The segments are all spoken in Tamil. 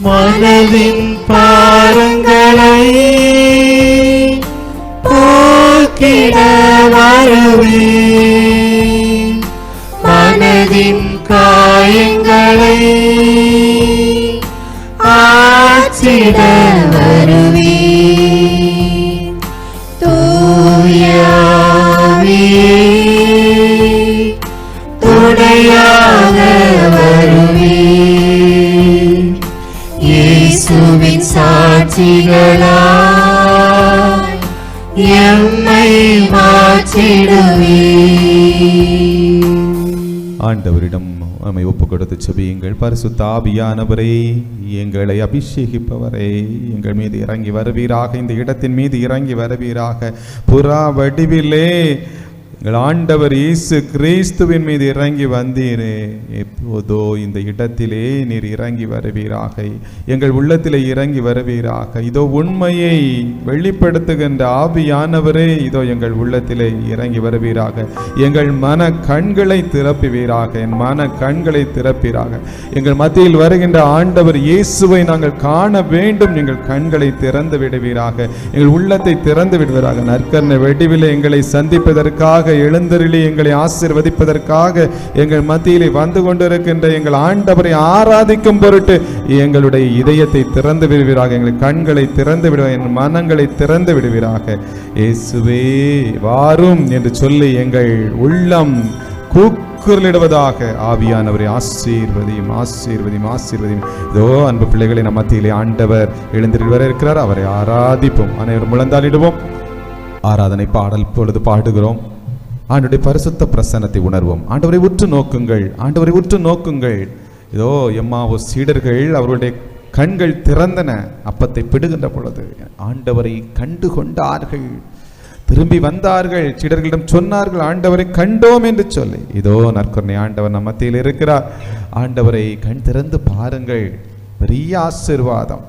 மனதின் பாரங்களை போக்கிட வருவேன். மனதின் காயங்களை ஆற்றிட வருவேன். தூயாவியே துணையாக வருவேன். இயேசுவின் சாட்சிகளாய் எம்மை மாற்றிடுவேன். ஆண்டவரிடம் நம்மை ஒப்பு கொடுத்து செபியுங்கள். பரிசுத்த ஆவியானவரே, எங்களை அபிஷேகிப்பவரே, எங்கள் மீது இறங்கி வருவீராக. இந்த இடத்தின் மீது இறங்கி வருவீராக. புறா வடிவிலே எங்கள் ஆண்டவர் இயேசு கிறிஸ்துவின் மீது இறங்கி வந்தீரே. எப்போதோ இந்த இடத்திலே நீர் இறங்கி வருவீராக. எங்கள் உள்ளத்திலே இறங்கி வருவீராக. இதோ உண்மையை வெளிப்படுத்துகின்ற ஆவியானவரே, இதோ எங்கள் உள்ளத்திலே இறங்கி வருவீராக. எங்கள் மன கண்களை திறப்புவீராக. என் மன கண்களை திறப்பீராக. எங்கள் மத்தியில் வருகின்ற ஆண்டவர் இயேசுவை நாங்கள் காண வேண்டும். எங்கள் கண்களை திறந்து விடுவீராக. எங்கள் உள்ளத்தை திறந்து விடுவீராக. நற்கருணை வடிவிலே எங்களை சந்திப்பதற்காக எழுந்தருளி எங்களை ஆசீர்வதிப்பதற்காக எங்கள் மத்தியிலே வந்து கொண்டிருக்கின்ற எங்கள் ஆண்டவரை ஆராதிக்கும் பொருட்டு எங்களுடைய இதயத்தை திறந்து விடுவீராக. எங்கள் கண்களை திறந்து விடுவார். என் மனங்களை திறந்து விடுவீராக. இயேசுவே வாரும் என்று சொல்லி எங்கள் உள்ளம் கூக்குரலிடுவதாக. ஆவியானவரை ஆசீர்வதியும், ஆசீர்வதியும், ஆசீர்வதியும். இதோ அன்பு பிள்ளைகளை நம் மத்தியிலே ஆண்டவர் எழுந்திருள் வர இருக்கிறார். அவரை ஆராதிப்போம். அனைவரும் முழந்தாளிடுவோம். ஆராதனை பாடல் பொழுது பாடுகிறோம். ஆண்டவருடைய பரிசுத்த பிரசன்னத்தை உணர்வோம். ஆண்டவரை உற்று நோக்குங்கள், ஆண்டவரை உற்று நோக்குங்கள். இதோ எம்மாவோஸ் சீடர்கள் அவருடைய கண்கள் திறந்தன. அப்பத்தை பிடுகின்ற பொழுது ஆண்டவரை கண்டு கொண்டார்கள். திரும்பி வந்தார்கள். சீடர்களிடம் சொன்னார்கள், ஆண்டவரை கண்டோம் என்று சொல்லி. இதோ நற்கருணை ஆண்டவர் நம் மத்தியில் இருக்கிறார். ஆண்டவரை கண் திறந்து பாருங்கள். பெரிய ஆசீர்வாதம்.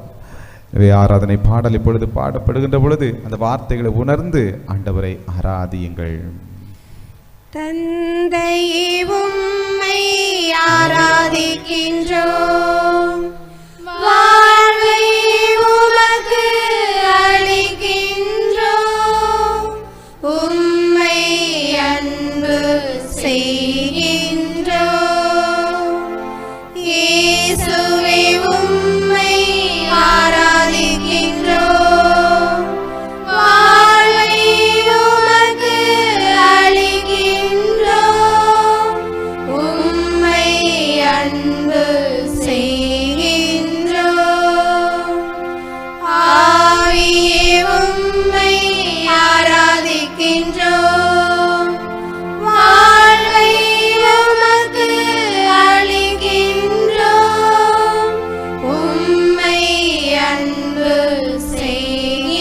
ஆராதனை பாடல் இப்பொழுது பாடப்படுகின்ற பொழுது அந்த வார்த்தைகளை உணர்ந்து ஆண்டவரை ஆராதியுங்கள். தந்தையே உம்மை ஆராதிக்கின்றோம். வாழ்வை உமக்கு அளிக்கின்றோம். உம்மை அன்பு செய்கின்றோம். இயேசுவே உம்மை ஆராதிக்கின்றோம். வாழ்வை உமக்கு அளிக்கின்றோம். உம்மை அன்பு செய்கின்றோம். ஆவியே உம்மை ஆராதிக்கின்றோம். வாழ்வை உமக்கு அளிக்கின்றோம். உம்மை அன்பு செய்கின்றோம்.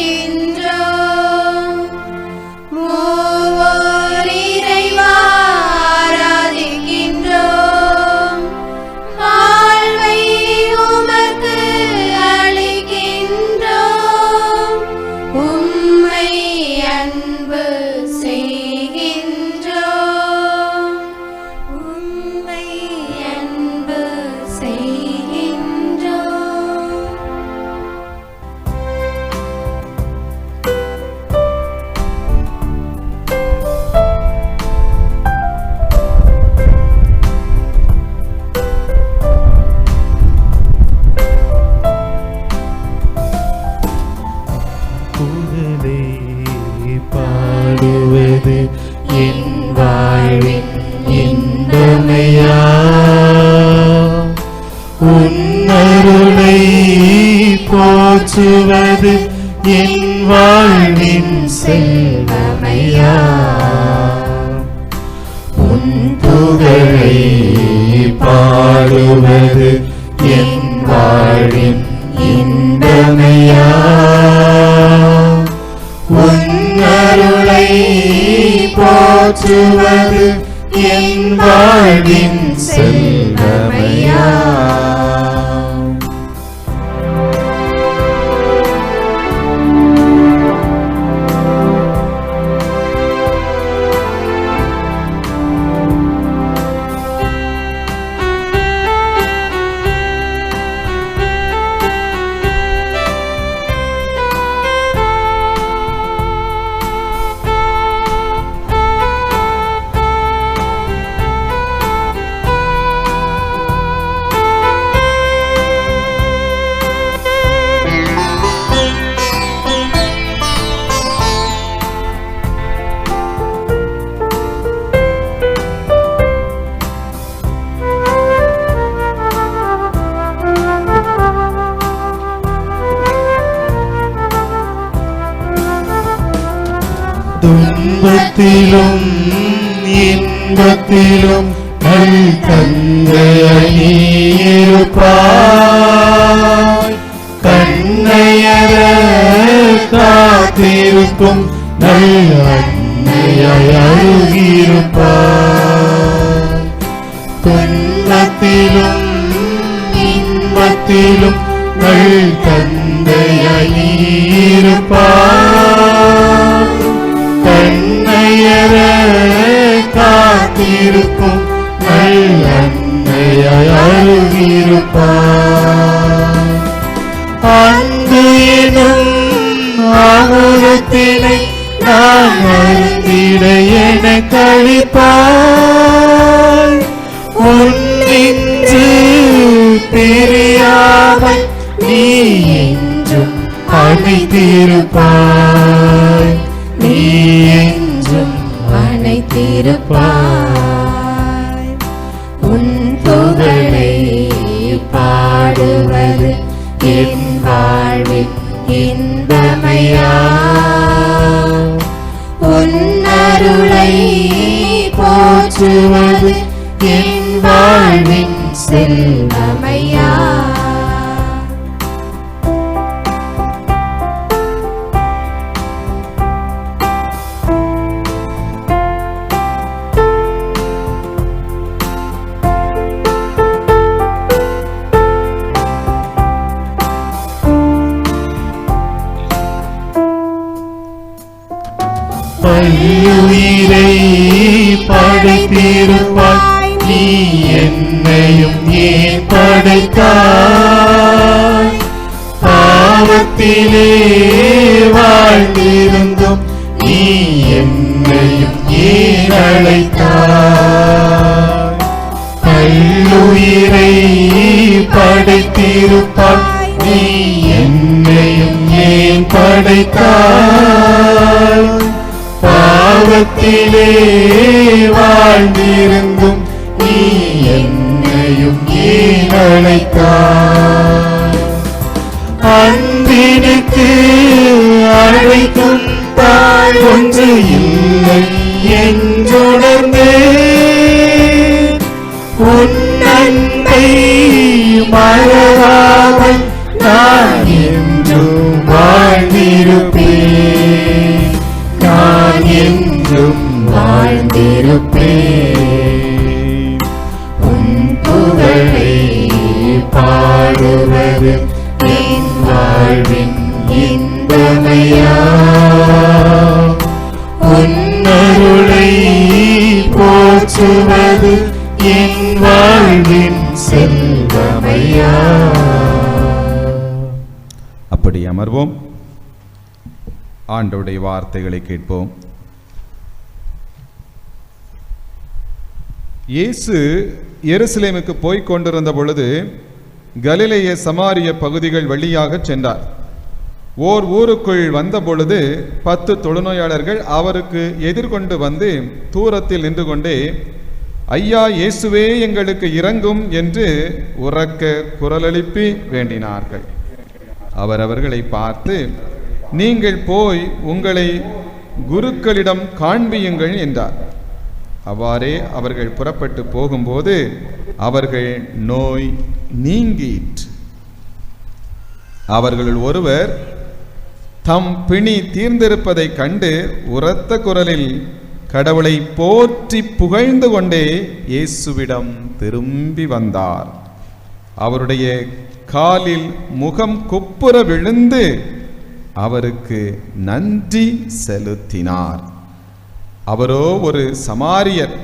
மூவோர் இறைவா ஆராதிக்கின்றோம். வாழ்வை உமக்கு அளிக்கின்றோம். உம்மை அன்பு செய்கின்றோம். உம்மை அன்பு செய்கின்றோம். புகழே பாடுவது என் வாழ்வின் இன்பமையா. உன்னருளை போற்றுவது என் வாழ்வின் செல்வமையா. உன் புகழை பாடுவது என் வாழ்வின் இன்பமையா. உன்னருளை போற்றுவது என் வாழ்வின் செல்வமையா. துன்பத்திலும் இன்பத்திலும் நல் தந்தையாய் நீ இருப்பாய். கண்ணையர காத்திருக்கும் நல் அன்னையாய் அருகிருப்பாய். துன்பத்திலும் இன்பத்திலும் நல் தந்தையாய் நீ இருப்பாய். கண்ணையர காத்திருக்கும் நல் அன்னையாய் அருகிருப்பாய். அன்பு எனும் அமுதத்தினை நான் அருந்திட என கழிப்பாய். உன்னின்று பிரியாமல் நீ என்றும் அணைத்திருப்பாய். நீ என்றும் அணைத்திருப்பாய். உன் புகழை பாடுவது என் வாழ்வில் இன்பமையா. உன் அருளை போற்றுவது என் வாழ்வின் செல்வமையா. பல்லுயிரை படைத்திருப்பாய். நீ என்னையும் ஏன் படைத்தாய்? பாவத்திலே வாழ்ந்திருந்தும் நீ என்னையும் ஏன் அழைத்தாய்? பல்லுயிரை படைத்திருப்பாய். நீ என்னையும் ஏன் படைத்தாய்? பாவத்திலே வாழ்ந்திருந்தும் நீ என்னையும் ஏன் அழைத்தாய்? அன்பினுக்கு அழைக்கும் தாய் ஒன்று இல்லை என்றுணர்ந்தே உன் அன்பை மறவாமல் நான் என்றும் வாழ்ந்திருப்பேன். நான் என்றும் வாழ்ந்திருப்பேன். உன் புகழை பாடுவது என் வாழ்வின் இன்பமையா. உன் அருளை போற்றுவது என் வாழ்வின் செல்வமையா. அப்படி அமர்வோம். ஆண்டவருடைய வார்த்தைகளை கேட்போம். இயேசு எருசலேமுக்கு போய்க் கொண்டிருந்த பொழுது கலிலேய சமாரிய பகுதிகள் வழியாக சென்றார். ஓர் ஊருக்குள் வந்த பொழுது 10 தொழுநோயாளர்கள் அவருக்கு எதிர்கொண்டு வந்து தூரத்தில் நின்று கொண்டே, ஐயா இயேசுவே எங்களுக்கு இரங்கும் என்று உரக்க குரலெழுப்பி வேண்டினார்கள். அவர் அவர்களை பார்த்து, நீங்கள் போய் உங்களை குருக்களிடம் காண்பியுங்கள் என்றார். அவ்வாறே அவர்கள் புறப்பட்டு போகும்போது அவர்கள் நோய் நீங்கிற்று. அவர்களுள் ஒருவர் தம் பிணி தீர்ந்திருப்பதை கண்டு உரத்த குரலில் கடவுளை போற்றி புகழ்ந்து கொண்டே இயேசுவிடம் திரும்பி வந்தார். அவருடைய காலில் முகம் குப்புற விழுந்து அவருக்கு நன்றி செலுத்தினார். அவரோ ஒரு சமாரியர்.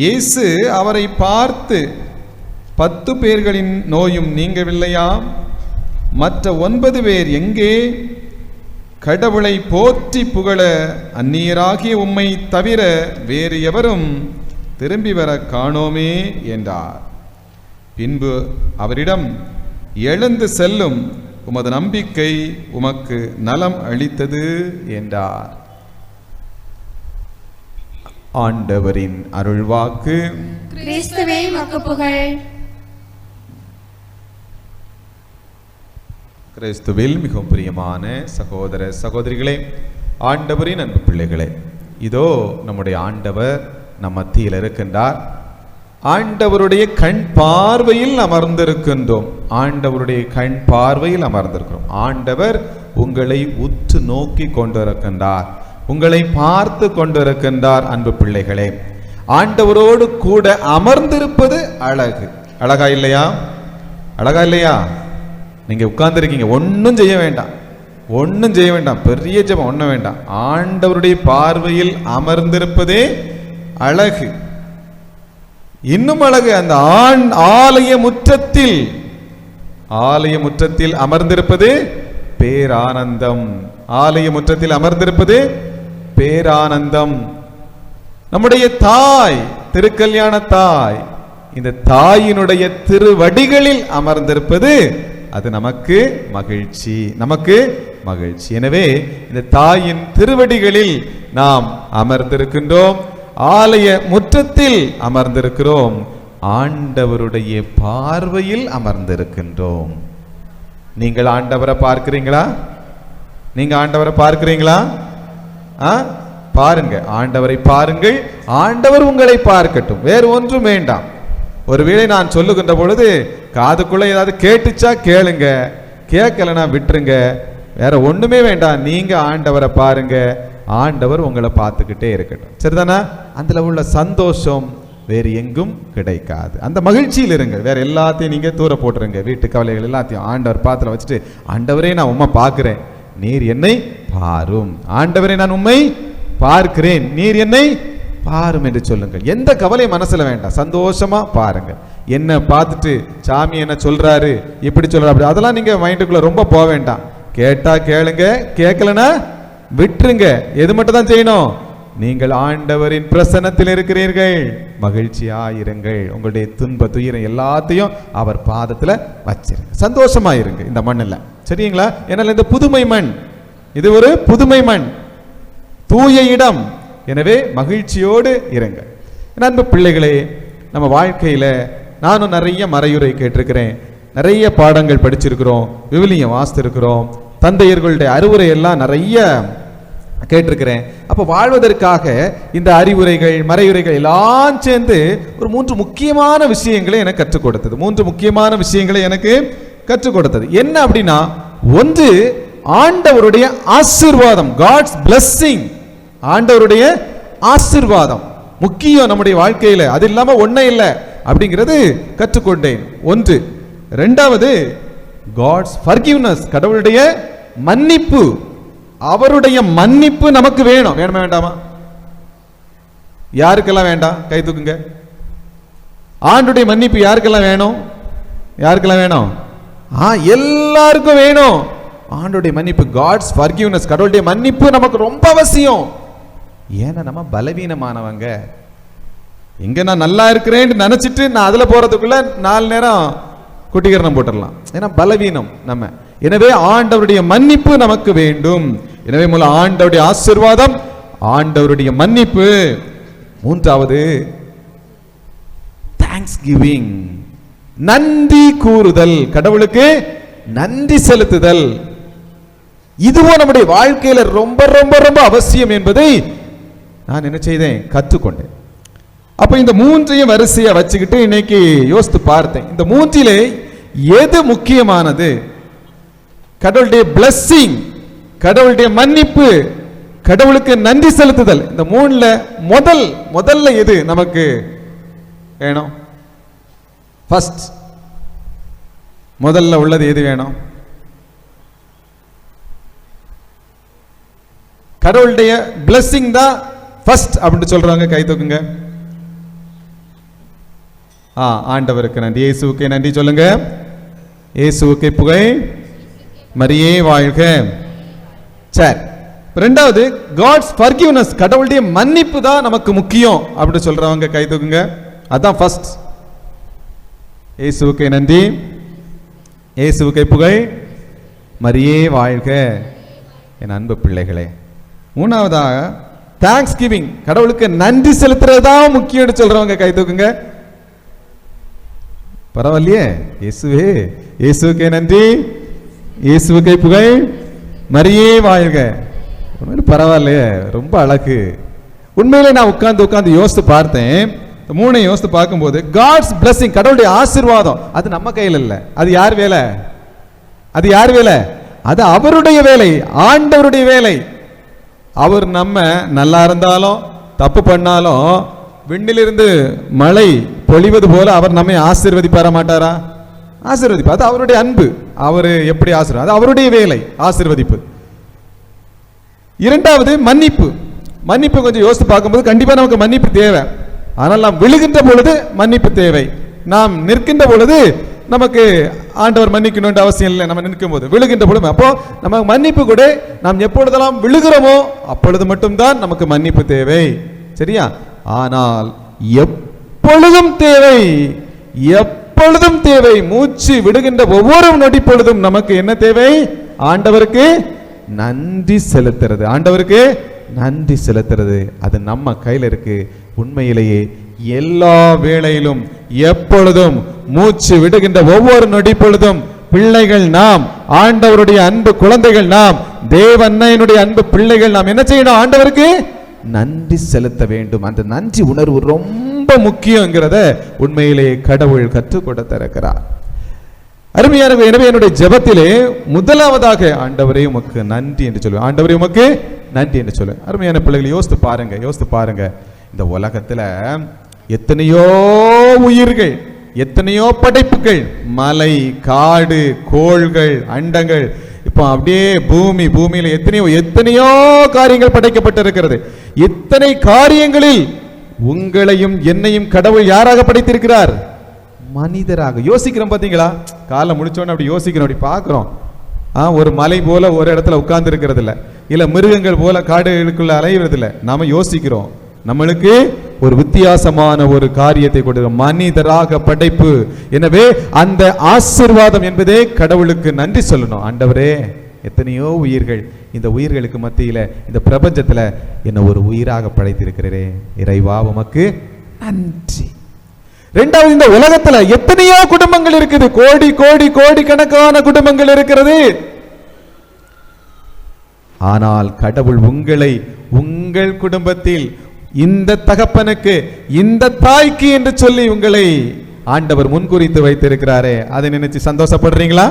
இயேசு அவரை பார்த்து, 10 பேர்களின் நோயும் நீங்கவில்லையா? மற்ற 9 பேர் எங்கே? கடவுளை போற்றி புகழ அந்நியராகிய உம்மை தவிர வேறு எவரும் திரும்பி வர காணோமே என்றார். பின்பு அவரிடம், எழுந்து செல்லும், உமது நம்பிக்கை உமக்கு நலம் அளித்தது என்றார். ஆண்டவரின் அருள்வாக்கு. கிறிஸ்துவே உமக்கு புகழ். கிறிஸ்துவில் மிகவும் பிரியமான சகோதர சகோதரிகளே, ஆண்டவரின் அன்பு பிள்ளைகளே, இதோ நம்முடைய ஆண்டவர் நம் மத்தியில் இருக்கின்றார். ஆண்டவருடைய கண் பார்வையில் அமர்ந்திருக்கின்றோம். ஆண்டவருடைய கண் பார்வையில் அமர்ந்திருக்கிறோம். ஆண்டவர் உங்களை உற்று நோக்கி கொண்டிருக்கின்றார், உங்களை பார்த்து கொண்டிருக்கின்றார். அன்பு பிள்ளைகளே, ஆண்டவரோடு கூட அமர்ந்திருப்பது அழகு. அழகா இல்லையா? அழகா இல்லையா? நீங்க உட்கார்ந்துருக்கீங்க, ஒன்றும் செய்ய வேண்டாம், ஒன்றும் செய்ய வேண்டாம், பெரிய ஜெபம் ஒன்றும் வேண்டாம். ஆண்டவருடைய பார்வையில் அமர்ந்திருப்பதே அழகு. இன்னும் அழகு, அந்த ஆலய முற்றத்தில் அமர்ந்திருப்பது பேரானந்தம். ஆலய முற்றத்தில் அமர்ந்திருப்பது பேரானந்தம். நம்முடைய தாய், திருக்கல்யாண தாய், இந்த தாயினுடைய திருவடிகளில் அமர்ந்திருப்பது அது நமக்கு மகிழ்ச்சி, நமக்கு மகிழ்ச்சி. எனவே இந்த தாயின் திருவடிகளில் நாம் அமர்ந்திருக்கின்றோம், ஆலய முற்றத்தில் அமர்ந்திருக்கிறோம், ஆண்டவருடைய பார்வையில் அமர்ந்திருக்கின்றோம். நீங்கள் ஆண்டவரை பார்க்கிறீங்களா? நீங்க ஆண்டவரை பார்க்கிறீங்களா? பாருங்க, ஆண்டவரை பாருங்கள், ஆண்டவர் உங்களை பார்க்கட்டும், வேறு ஒன்றும் வேண்டாம். ஒருவேளை நான் சொல்லுகின்ற பொழுது காதுக்குள்ள ஏதாவது கேட்டுச்சா கேளுங்க, கேட்கலனா விட்டுருங்க, வேற ஒண்ணுமே வேண்டாம். நீங்க ஆண்டவரை பாருங்க, ஆண்டவர் உங்களை பார்த்துக்கிட்டே இருக்கட்டும். சரிதானா? அதுல உள்ள சந்தோஷம் வேறு எங்கும் கிடைக்காது. அந்த மகிழ்ச்சியில் இருங்க. வேற எல்லாத்தையும் நீங்க தூர போட்டுருங்க, வீட்டு கவலைகள் எல்லாத்தையும் ஆண்டவர் பாத்துல வச்சுட்டு, ஆண்டவரே நான் உம்மை பார்க்கிறேன், நீர் என்னை பாரும். ஆண்டவரே நான் உம்மை பார்க்கிறேன், நீர் என்னை பாரும் என்று சொல்லுங்கள். எந்த கவலை மனசுல வேண்டாம், சந்தோஷமா பாருங்க. என்ன பார்த்துட்டு சாமி என்ன சொல்றாரு, இப்படி சொல்றாரு, அதெல்லாம் நீங்க மைண்டுக்குள்ள ரொம்ப போக வேண்டாம். கேட்டா கேளுங்க, கேட்கலனா விட்டுருங்க. எது மட்டும் தான் செய்யணும்? நீங்கள் ஆண்டவரின் பிரசன்னத்தில் இருக்கிறீர்கள், மகிழ்ச்சியாயிருங்கள். உங்களுடைய துன்ப துயரம் எல்லாத்தையும் அவர் பாதத்துல வச்சிருங்க, சந்தோஷமா இருங்க இந்த மண்ணில். சரிங்களா? ஏன்னா இந்த புதுமை மண், இது ஒரு புதுமை மண், தூய இடம். எனவே மகிழ்ச்சியோடு இருங்க. அன்பு பிள்ளைகளே, நம்ம வாழ்க்கையில நானும் நிறைய மறையுரை கேட்டிருக்கிறேன், நிறைய பாடங்கள் படிச்சிருக்கிறோம், விவிலியம் வாசித்திருக்கிறோம், தந்தையர்களுடைய அறிவுரை எல்லாம் நிறைய கேட்டிருக்கிறேன். அப்போ வாழ்வதற்காக இந்த அறிவுரைகள் மறையுரைகள் எல்லாம் சேர்ந்து ஒரு 3 முக்கியமான விஷயங்களை எனக்கு கற்றுக் கொடுத்தது. 3 முக்கியமான விஷயங்களை எனக்கு கற்றுக் கொடுத்தது. என்ன அப்படின்னா, ஒன்று ஆண்டவருடைய ஆசீர்வாதம், காட்ஸ் பிளெஸிங். ஆண்டவருடைய ஆசீர்வாதம் முக்கியம் நம்முடைய வாழ்க்கையில, அது இல்லாம ஒண்ணே இல்லை அப்படிங்கிறது கற்றுக்கொண்டேன். ஒன்று. இரண்டாவது, காட்ஸ் ஃபர்கிவ்னஸ், கடவுளுடைய மன்னிப்பு. அவருடைய மன்னிப்பு நமக்கு வேணும். வேணுமா வேண்டாமா? யாருக்கெல்லாம் வேண்டாம்? கை தூக்குங்க. ஆண்டுடைய மன்னிப்பு யாருக்கெல்லாம் வேணும்? யாருக்கெல்லாம் வேணும்? எல்லாருக்கும் வேணும். ஆண்டுடைய மன்னிப்பு, காட்ஸ் ஃபர்கிவ்னஸ், கடவுளுடைய மன்னிப்பு நமக்கு ரொம்ப அவசியம். ஏன்னா நம்ம பலவீனமானவங்க. எங்க நான் நல்லா இருக்கிறேன்னு நினைச்சிட்டு நான் அதுல போறதுக்குள்ள 4 நேரம் குட்டிகரணம் போட்டுடலாம். ஏன்னா பலவீனம் நம்ம. எனவே ஆண்டவருடைய மன்னிப்பு நமக்கு வேண்டும். எனவே மூல ஆண்டவருடைய ஆசீர்வாதம், ஆண்டவருடைய மன்னிப்பு. மூன்றாவது, தேங்க்ஸ் கிவிங், நன்றி கூறுதல், கடவுளுக்கு நன்றி செலுத்துதல். இதுவும் நம்முடைய வாழ்க்கையில ரொம்ப ரொம்ப ரொம்ப அவசியம் என்பதை நான் என்ன செய்தேன்? கற்றுக்கொண்டேன். அப்ப இந்த 3ஐயும் வரிசையா வச்சுக்கிட்டு இன்னைக்கு யோசித்து பார்த்தேன், இந்த 3இலே எது முக்கியமானது? கடவுளுடைய பிளெஸிங், கடவுளுடைய மன்னிப்பு, கடவுளுக்கு நன்றி செலுத்துதல். இந்த 3ல முதல்ல எது நமக்கு வேணும்? ஃபர்ஸ்ட், முதல்ல உள்ளது எது வேணும்? கடவுளுடைய பிளெஸிங் தான் ஃபர்ஸ்ட் அப்படின்னு சொல்றாங்க. கை தூக்குங்க. ஆண்டவருக்கு நன்றி, இயேசுவுக்கு நன்றி சொல்லுங்க. இயேசுவுக்கு புகழ், மரியே வாழ்க. சரி, இரண்டாவது, காட்ஸ் ஃபர்கிவ்னஸ், கடவுளுடைய மன்னிப்பு தான் நமக்கு முக்கியம் அப்படின்னு சொல்றவங்க கை தூக்குங்க. அதான் ஃபர்ஸ்ட். இயேசுவுக்கு நன்றி, இயேசுவுக்கு புகழ், மரியே வாழ்க. என் அன்பு பிள்ளைகளே, மூணாவதாக தேங்க்ஸ் கிவிங், கடவுளுக்கு நன்றி செலுத்துறதுதான் முக்கியம் சொல்றவங்க கை தூக்குங்க. பரவாயில்லையே, இயேசுவே, இயேசுவுக்கு நன்றி, இயேசுவுக்கு புகழ், மரியே வாழ்க. பரவாயில்லையே, ரொம்ப அழகு. உண்மையிலே நான் உட்கார்ந்து யோசித்து பார்த்தேன். மூணையும் யோசித்து பார்க்கும்போது காட்ஸ் பிளஸிங், கடவுளுடைய ஆசீர்வாதம், அது நம்ம கையில் இல்லை. அது யார் வேலை? அது யார் வேலை? அது அவருடைய வேலை, ஆண்டவருடைய வேலை. அவர் நம்ம நல்லா இருந்தாலும் தப்பு பண்ணாலும் விண்ணிலிருந்து மழை பொழிவது போல அவர் நம்மை ஆசீர்வதிப்பார மாட்டாரா? ஆசீர்வதிப்பார். அது அவருடைய அன்பு. அவர் எப்படி ஆசீர்வாதம், அது அவருடைய வேலை, ஆசீர்வதிப்பு. இரண்டாவது மன்னிப்பு. மன்னிப்பு கொஞ்சம் யோசித்து பார்க்கும்போது கண்டிப்பா நமக்கு மன்னிப்பு தேவை. ஆனால் நாம் விழுகின்ற பொழுது மன்னிப்பு தேவை. நாம் நிற்கின்ற பொழுது நமக்கு ஆண்டவர் மன்னிக்கணும்ன்ற அவசியம் இல்லை. நம்ம நிற்கும் போது விழுகின்ற பொழுது அப்போ நமக்கு மன்னிப்பு கூட நாம் எப்பொழுதெல்லாம் விழுகிறோமோ அப்பொழுது மட்டும்தான் நமக்கு மன்னிப்பு தேவை. சரியா? ஆனால் எப்பொழுதும் தேவை, எப்பொழுதும் தேவை. மூச்சு விடுகின்ற ஒவ்வொரு நொடி பொழுதும் நமக்கு என்ன தேவை? ஆண்டவருக்கு நன்றி செலுத்துறது. ஆண்டவருக்கு நன்றி செலுத்துறது அது நம்ம கையில் இருக்கு. உண்மையிலேயே எல்லா வேளையிலும் எப்பொழுதும் மூச்சு விடுகின்ற ஒவ்வொரு நொடி பொழுதும் பிள்ளைகள் நாம், ஆண்டவருடைய அன்பு குழந்தைகள் நாம், தேவன்னையினுடைய அன்பு பிள்ளைகள் நாம் என்ன செய்யணும்? ஆண்டவருக்கு நன்றி செலுத்த வேண்டும். அந்த நன்றி உணர்வு ரொம்ப முக்கியங்கிறத உண்மையிலேயே கடவுள் கற்றுக் கொடுத்திருக்கிறார். அருமையான, எனவே என்னுடைய ஜெபத்திலே முதலாவதாக ஆண்டவரே உமக்கு நன்றி என்று சொல்லுவேன். ஆண்டவரே உமக்கு நன்றி என்று சொல்லு. அருமையான பிள்ளைகளை யோசித்து பாருங்க, யோசித்து பாருங்க. இந்த உலகத்துல எத்தனையோ உயிர்கள், எத்தனையோ படைப்புகள், மலை, காடு, கோள்கள், அண்டங்கள், இப்போ அப்படியே பூமியில எத்தனையோ காரியங்கள் படைக்கப்பட்டிருக்கிறது. இத்தனை காரியங்களில் உங்களையும் என்னையும் கடவுள் யாராக படைத்திருக்கிறார்? மனிதராக. யோசிக்கிறோம் பாத்தீங்களா? காலை முடிச்சோன்னு அப்படி யோசிக்கிறோம், அப்படி பார்க்கிறோம். ஒரு மலை போல ஒரு இடத்துல உட்கார்ந்து இருக்கிறது இல்லை, இல்ல மிருகங்கள் போல காடுகளுக்குள்ள அலைகிறது இல்லை. நாம யோசிக்கிறோம். நம்மளுக்கு ஒரு வித்தியாசமான ஒரு காரியத்தை கொடுக்கிற மனிதராக படைப்பு. எனவே அந்த ஆசீர்வாதம் என்பதே கடவுளுக்கு நன்றி சொல்லணும். ஆண்டவரே, எத்தனையோ உயிர்கள், இந்த உயிர்களுக்கு மத்தியில இந்த பிரபஞ்சத்துல என்ன ஒரு உயிராக படைத்திருக்கிறே, இறைவா உமக்கு நன்றி. இரண்டாவது, இந்த உலகத்துல எத்தனையோ குடும்பங்கள் இருக்குது, கோடி கோடி கோடி கணக்கான குடும்பங்கள் இருக்கிறது. ஆனால் கடவுள் உங்களை உங்கள் குடும்பத்தில் இந்த தகப்பனுக்கு, இந்த தாய்க்கு என்று சொல்லி உங்களை ஆண்டவர் முன்குறித்து வைத்திருக்கிறாரே, அதை நினைச்சு சந்தோஷப்படுறீங்களா?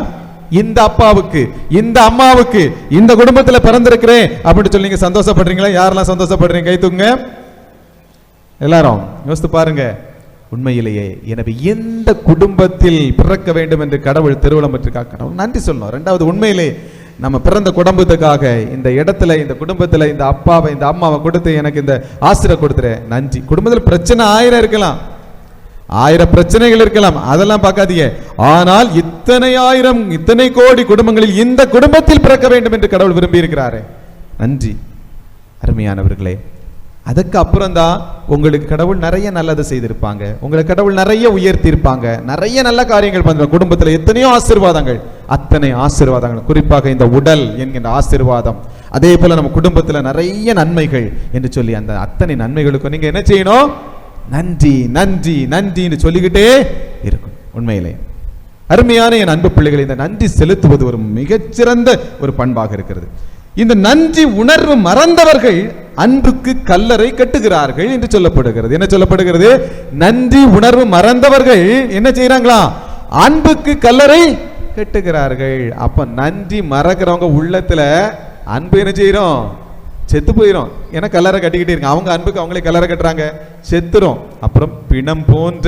இந்த அப்பாவுக்கு, இந்த அம்மாவுக்கு, இந்த குடும்பத்துல பிறந்திருக்கிறேன் அப்படின்னு சொல்லி நீங்க சந்தோஷப்படுறீங்களா? யாரெல்லாம் சந்தோஷப்படுறீங்க? கை தூங்க எல்லாரும். யோசித்து பாருங்க. உண்மையிலேயே எனவே எந்த குடும்பத்தில் பிறக்க வேண்டும் என்று கடவுள் திருவுளம் பெற்றிருக்காங்க, நன்றி சொல்லணும். இரண்டாவது, உண்மையிலே நம்ம பிறந்த குடும்பத்துக்காக, இந்த இடத்துல, இந்த குடும்பத்துல இந்த அப்பாவை இந்த அம்மாவை கொடுத்து எனக்கு இந்த ஆசிரியர் கொடுத்துரு, நன்றி. குடும்பத்தில் பிரச்சனை 1000 இருக்கலாம், 1000 பிரச்சனைகள் இருக்கலாம், அதெல்லாம் பார்க்காதீங்க. ஆனால் இத்தனை கோடி குடும்பங்களில் இந்த குடும்பத்தில் பிறக்க வேண்டும் என்று கடவுள் விரும்பி இருக்கிறாரு, நன்றி. அருமையானவர்களே, அதுக்கு அப்புறம் தான் உங்களுக்கு கடவுள் நிறைய நல்லது செய்திருப்பாங்க, உங்களுக்கு கடவுள் நிறைய உயர்த்தி இருப்பாங்க, நிறைய நல்ல காரியங்கள் பண்ணுவாங்க. குடும்பத்தில் எத்தனையோ ஆசீர்வாதங்கள், அத்தனை ஆசீர்வாதங்கள், குறிப்பாக இந்த உடல் என்கின்ற ஆசீர்வாதம், அதே போல நம்ம குடும்பத்தில் நிறைய நன்மைகள் என்று சொல்லி அந்த அத்தனை நன்மைகளுக்கும் நீங்க என்ன செய்யணும்? நன்றி நன்றி நன்றின்னு சொல்லிக்கிட்டே இருக்கும். உண்மையிலே அருமையான என் அன்பு பிள்ளைகளை, இந்த நன்றி செலுத்துவது ஒரு மிகச்சிறந்த ஒரு பண்பாக இருக்கிறது. இந்த நன்றி உணர்வு மறந்தவர்கள் அன்புக்கு கல்லறை கட்டுகிறார்கள் என்று சொல்லப்படுகிறது. என்ன சொல்லப்படுகிறது? நன்றி உணர்வு மறந்தவர்கள் என்ன செய்யறாங்களா? அன்புக்கு கல்லறை கட்டுகிறார்கள். அப்ப நன்றி மறக்கிறவங்க உள்ளத்துல அன்பு என்ன செய்யறோம்? செத்து போயிடும். ஏன்னா கல்லறை கட்டிக்கிட்டே இருக்காங்க. அவங்க அன்புக்கு அவங்களே கல்லறை கட்டுறாங்க, செத்துரும். அப்புறம் பிணம் போன்ற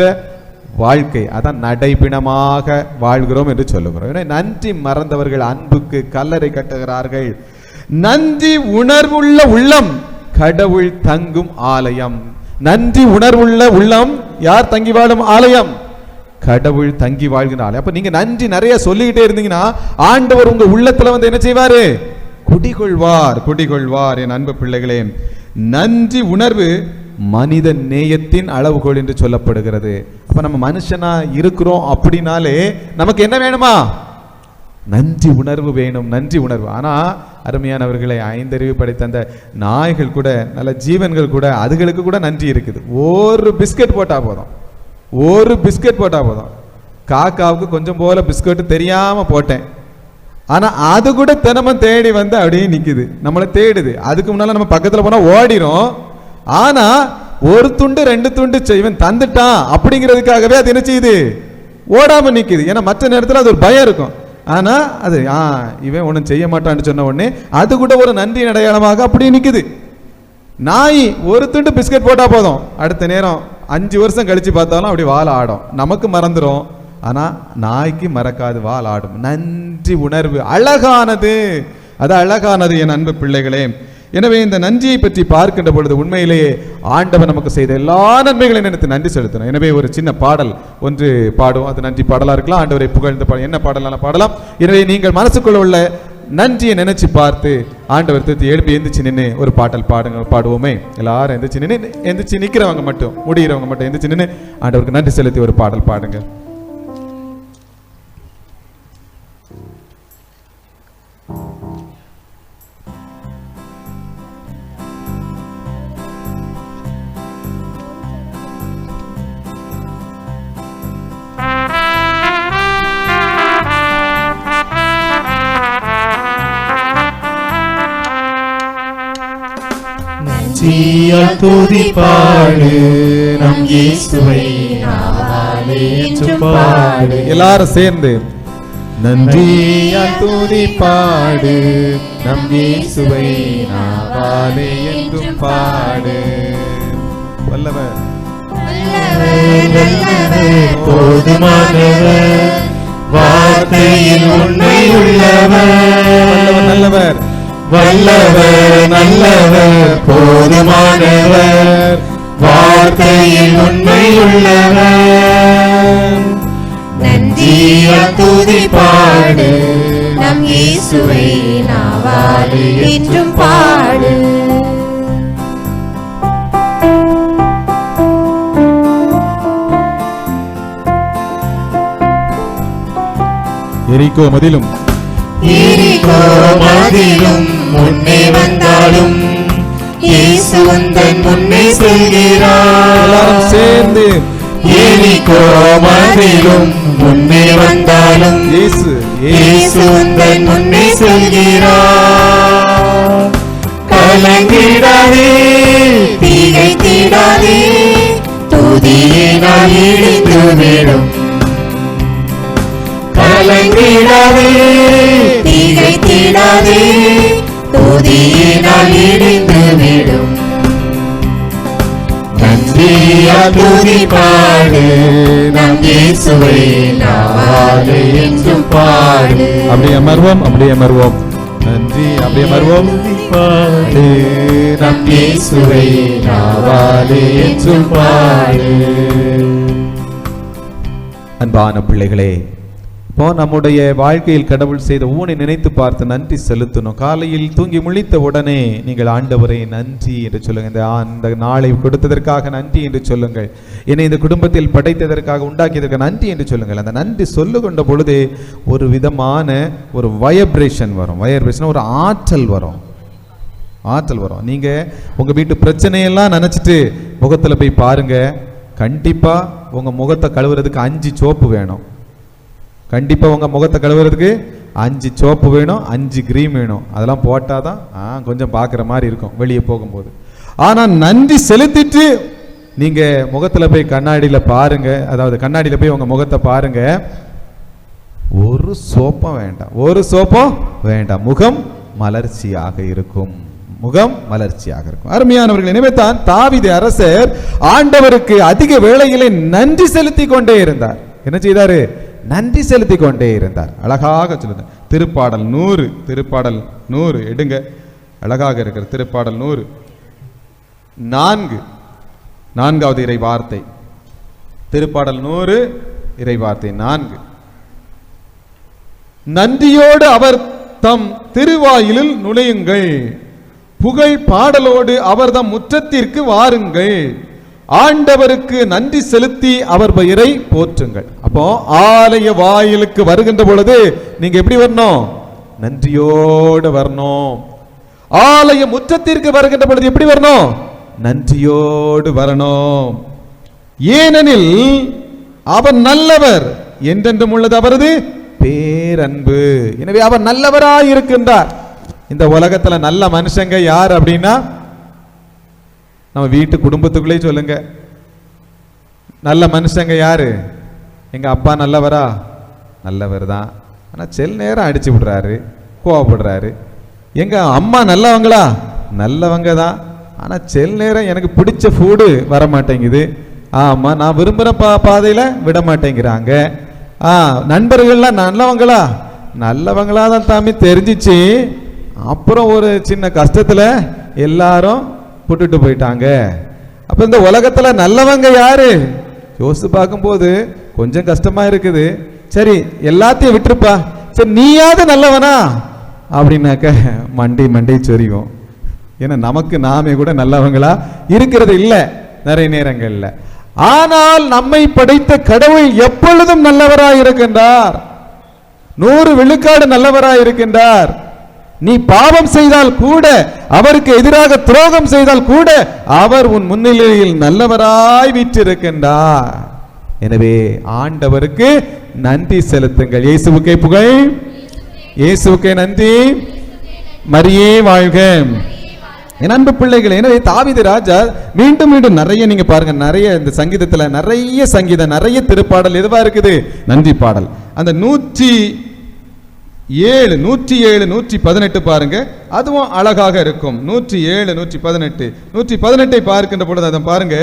வாழ்க்கை, அதான் நடைபிணமாக வாழ்கிறோம் என்று சொல்லுகிறோம். நன்றி மறந்தவர்கள் அன்புக்கு கல்லறை கட்டுகிறார்கள். நன்றி உணர்வுள்ள உள்ளம் கடவுள் தங்கும் ஆலயம். நன்றி உணர்வுள்ள உள்ளம் யார் தங்கி வாழும் ஆலயம்? கடவுள் தங்கி வாழ்கிற ஆலயம். அப்ப நீங்க நன்றி நிறைய சொல்லிக்கிட்டே இருந்தீங்கன்னா ஆண்டவர் உங்க உள்ளத்துல வந்து என்ன செய்வாரு? குடிகொள்வார், குடிகொள்வார். என் அன்பு பிள்ளைகளே, நன்றி உணர்வு மனித நேயத்தின் அளவுகோல் என்று சொல்லப்படுகிறது. அப்ப நம்ம மனுஷனா இருக்கிறோம் அப்படின்னாலே நமக்கு என்ன வேணுமா? நன்றி உணர்வு வேணும், நன்றி உணர்வு. ஆனா அருமையானவர்களை, 5 அறிவு படைத்த அந்த நாய்கள் கூட, நல்ல ஜீவன்கள் கூட, அதுகளுக்கு கூட நன்றி இருக்குது. ஒரு பிஸ்கட் போட்டா போதும், ஒரு பிஸ்கட் போட்டா போதும். காக்காவுக்கு கொஞ்சம் போல பிஸ்கட் தெரியாம போட்டேன், ஆனா அது கூட தினமும் தேடி வந்து அப்படியே நிக்குது, நம்மளை தேடுது. அதுக்கு முன்னால நம்ம பக்கத்துல போனா ஓடிரும். ஆனா ஒரு துண்டு 2 துண்டு இவன் தந்துட்டான் அப்படிங்கிறதுக்காகவே அது என்ன செய்யுது, ஓடாம நிக்குது. ஏன்னா மற்ற நேரத்தில் அது ஒரு பயம் இருக்கும். ஆனா அது இவன் ஒன்றும் செய்ய மாட்டான்னு சொன்ன உடனே அது கூட ஒரு நன்றி அடையாளமாக அப்படியே நிக்குது. நாய் ஒரு துண்டு பிஸ்கட் போட்டா போதும், அடுத்த நேரம் 5 வருஷம் கழிச்சு பார்த்தாலும் அப்படி வால் ஆடும். நமக்கு மறந்துடும், ஆனா நாய்க்கு மறக்காது, வால் ஆடும். நன்றி உணர்வு அழகானது, அது அழகானது என் அன்பு பிள்ளைகளே. எனவே இந்த நன்றியை பற்றி பார்க்கின்ற பொழுது உண்மையிலேயே ஆண்டவர் நமக்கு செய்த எல்லா நன்மைகளையும் நினைத்து நன்றி செலுத்தணும். எனவே ஒரு சின்ன பாடல் ஒன்று பாடுவோம், அது நன்றி பாடலா இருக்கலாம், ஆண்டவரை புகழ்ந்து என்ன பாடலாம் பாடலாம். எனவே நீங்கள் மனசுக்குள்ள உள்ள நன்றியை நினைச்சு பார்த்து ஆண்டவர் திருத்தி எழுப்பி எந்திரிச்சு நின்று ஒரு பாடல் பாடுவோமே. எல்லாரும் எந்திரிச்சு நிக்கிறவங்க மட்டும், முடிகிறவங்க மட்டும் எந்திரிச்சு நின்று ஆண்டவருக்கு நன்றி செலுத்தி ஒரு பாடல் பாடுங்க. நன்றியால் துதிப்பாடு நம் இயேசுவை நாவாலே என்றும் பாடு. எல்லாரும் சேர்ந்து நன்றியால் துதிப்பாடு நம் இயேசுவை நாவாலே என்றும் பாடு. வல்லவர் நல்லவர் போதுமானவர், வார்த்தையில் உண்மை உள்ளவர். நல்லவர் வல்லவர் நல்லவர் போதுமானவர், வார்த்தையில் உண்மை உள்ளவர். நன்றியால் துதிப்பாடு நம் இயேசுவை நாவாலே என்றும் பாடு. எரிகோ மதிலும் எரிகோ மதிலும் முன்னே வந்தாலும் இயேசு உந்தன் முன்னே செல்கிறார். எல்லாரும் சேர்ந்து எரிகோ மதிலும் முன்னே வந்தாலும் இயேசு உந்தன் முன்னே செல்கிறார். கலங்கிடாதே திகைத்திடாதே, துதியினால் இடிந்து விடும். கலங்கிடாதே திகைத்திடாதே, துதியினால் இடிந்து விடும். நன்றியால் துதிப்பாடு நம் இயேசுவை நாவாலே என்றும் பாடு. அப்படியே அமர்வோம். நன்றி, அப்படியே அமர்வோம். பாடு நம் இயேசுவை நாவாலே என்றும் பாடு. அன்பான பிள்ளைகளே, இப்போ நம்முடைய வாழ்க்கையில் கடவுள் செய்த ஊனை நினைத்து பார்த்து நன்றி செலுத்தணும். காலையில் தூங்கி முழித்த உடனே நீங்கள் ஆண்டவரை நன்றி என்று சொல்லுங்கள். அந்த நாளை கொடுத்ததற்காக நன்றி என்று சொல்லுங்கள். என்னை இந்த குடும்பத்தில் படைத்ததற்காக உண்டாக்கியதற்கு நன்றி என்று சொல்லுங்கள். அந்த நன்றி சொல்லுகின்ற பொழுது ஒரு விதமான ஒரு வைப்ரேஷன் வரும். வைப்ரேஷன் ஒரு ஆற்றல் வரும். நீங்கள் உங்கள் வீட்டு பிரச்சனையெல்லாம் நினச்சிட்டு முகத்தில் போய் பாருங்க. கண்டிப்பாக உங்கள் முகத்தை கழுவுறதுக்கு 5 சோப்பு வேணும். கண்டிப்பாக உங்கள் முகத்தை கழுவுறதுக்கு 5 சோப்பு வேணும், 5 கிரீம் வேணும். அதெல்லாம் போட்டால் தான் கொஞ்சம் பார்க்குற மாதிரி இருக்கும் வெளியே போகும்போது. ஆனால் நன்றி செலுத்திட்டு நீங்கள் முகத்தில் போய் கண்ணாடியில் பாருங்கள், அதாவது கண்ணாடியில் போய் உங்கள் முகத்தை பாருங்கள். ஒரு சோப்பம் வேண்டாம். முகம் மலர்ச்சியாக இருக்கும். அருமையானவர்கள், எனவே தான் தாவீது அரசர் ஆண்டவருக்கு அதிக வேளையிலே நன்றி செலுத்தி கொண்டே இருந்தார். என்ன செய்தாரு? நன்றி செலுத்தி கொண்டே இருந்தார். அழகாக சொல்லுங்க. திருப்பாடல் 100 எடுங்க. அழகாக இருக்கிற திருப்பாடல் 100 4வது இறை வார்த்தை. திருப்பாடல் 100 இறை வார்த்தை 4. நன்றியோடு அவர் தம் திருவாயிலில் நுழையுங்கள், புகழ் பாடலோடு அவர் தம் முற்றத்திற்கு வாருங்கள், ஆண்டவருக்கு நன்றி செலுத்தி அவர் பெயரை போற்றுங்கள். அப்போ ஆலய வாயிலுக்கு வருகின்ற பொழுது நீங்க எப்படி வரணும்? நன்றியோடு வரணும். ஆலய முற்றத்திற்கு வருகின்ற பொழுது எப்படி வரணும்? நன்றியோடு வரணும். ஏனெனில் அவர் நல்லவர், என்றென்றும் உள்ளது அவரது பேரன்பு. எனவே அவர் நல்லவராய் இருக்கின்றார். இந்த உலகத்துல நல்ல மனுஷங்க யார் அப்படின்னா நம்ம வீட்டு குடும்பத்துக்குள்ளே சொல்லுங்க. நல்ல மனுஷங்க யாரு? எங்க அப்பா நல்லவரா? நல்லவர் தான். ஆனா சில நேரம் அடிச்சு விடுறாரு, கோவப்படுறாரு. எங்க அம்மா நல்லவங்களா? நல்லவங்க தான். ஆனா சில நேரம் எனக்கு பிடிச்ச ஃபுட்டு வர மாட்டேங்குது. ஆமா, நான் விரும்புகிற பாதையில விட மாட்டேங்கிறாங்க. நண்பர்கள்லாம் நல்லவங்களா? நல்லவங்களா தான் தாமி தெரிஞ்சிச்சு. அப்புறம் ஒரு சின்ன கஷ்டத்துல எல்லாரும் புட்டுட்டு போயிட்டாங்க. அப்ப இந்த உலகத்துல நல்லவங்க யாரு? யோசித்து பார்க்கும்போது கொஞ்சம் கஷ்டமா இருக்குது. சரி, எல்லாத்தையும் விட்டுருப்பா, சரி நீயாவது நல்லவனா அப்படின்னாக்க மண்டி சொரியும். ஏன்னா நமக்கு நாமே கூட நல்லவங்களா இருக்கிறது இல்லை நிறைய நேரங்கள்ல. ஆனால் நம்மை படைத்த கடவுள் எப்பொழுதும் நல்லவராய் இருக்கின்றார். 100 விழுக்காடு நல்லவராய் இருக்கின்றார். நீ பாவம் செய்தால் கூட, அவருக்கு எதிராக துரோகம் செய்தால் கூட அவர் உன் முன்னிலையில் நல்லவராய் வீற்றிருக்கின்றார். எனவே ஆண்டவருக்கு நன்றி செலுத்துங்கள். இயேசுவுக்கே புகழ், இயேசுவுக்கே நன்றி, மரியே வாழ்க. என் அன்பு பிள்ளைகள், எனவே தாவீது ராஜா மீண்டும் மீண்டும் நிறைய நீங்க பாருங்க, நிறைய இந்த சங்கீதத்துல நிறைய சங்கீதம், நிறைய திருப்பாடல் எதுவா இருக்குது? நன்றி பாடல். அந்த 107 118 பாருங்க, அதுவும் அழகாக இருக்கும். 107 118 118 பார்க்கின்ற பொழுது அதை பாருங்க.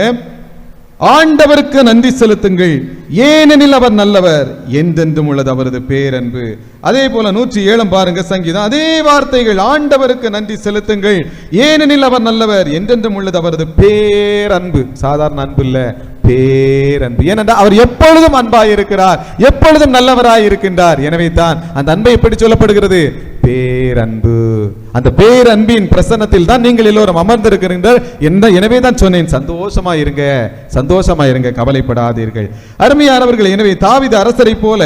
ஆண்டவருக்கு நன்றி செலுத்துங்கள், ஏனெனில் அவர் நல்லவர், என்றென்றும் உள்ளது அவரது பேரன்பு. அதே போல 107 பாருங்க சங்கீதம், அதே வார்த்தைகள். ஆண்டவருக்கு நன்றி செலுத்துங்கள், ஏனெனில் அவர் நல்லவர், என்றென்றும் உள்ளது அவரது பேரன்பு. சாதாரண அன்பு இல்ல, பேரன்பு. ஏனென்றால் அவர் எப்பொழுதும் அன்பாய் இருக்கிறார், எப்பொழுதும் நல்லவராய் இருக்கின்றார். எனவே தான் அந்த அன்பை எப்படி சொல்லப்படுகிறது? பேரன்பு. அந்த பேரன்பின் பிரசன்னத்தில் தான் நீங்கள் எல்லோரும் அமர்ந்திருக்கிறீர்கள். எனவே தான் சொன்னேன், சந்தோஷமா இருங்க, சந்தோஷமா இருங்க, கவலைப்படாதீர்கள். அருமையானவர்கள், எனவே தாவீது அரசரை போல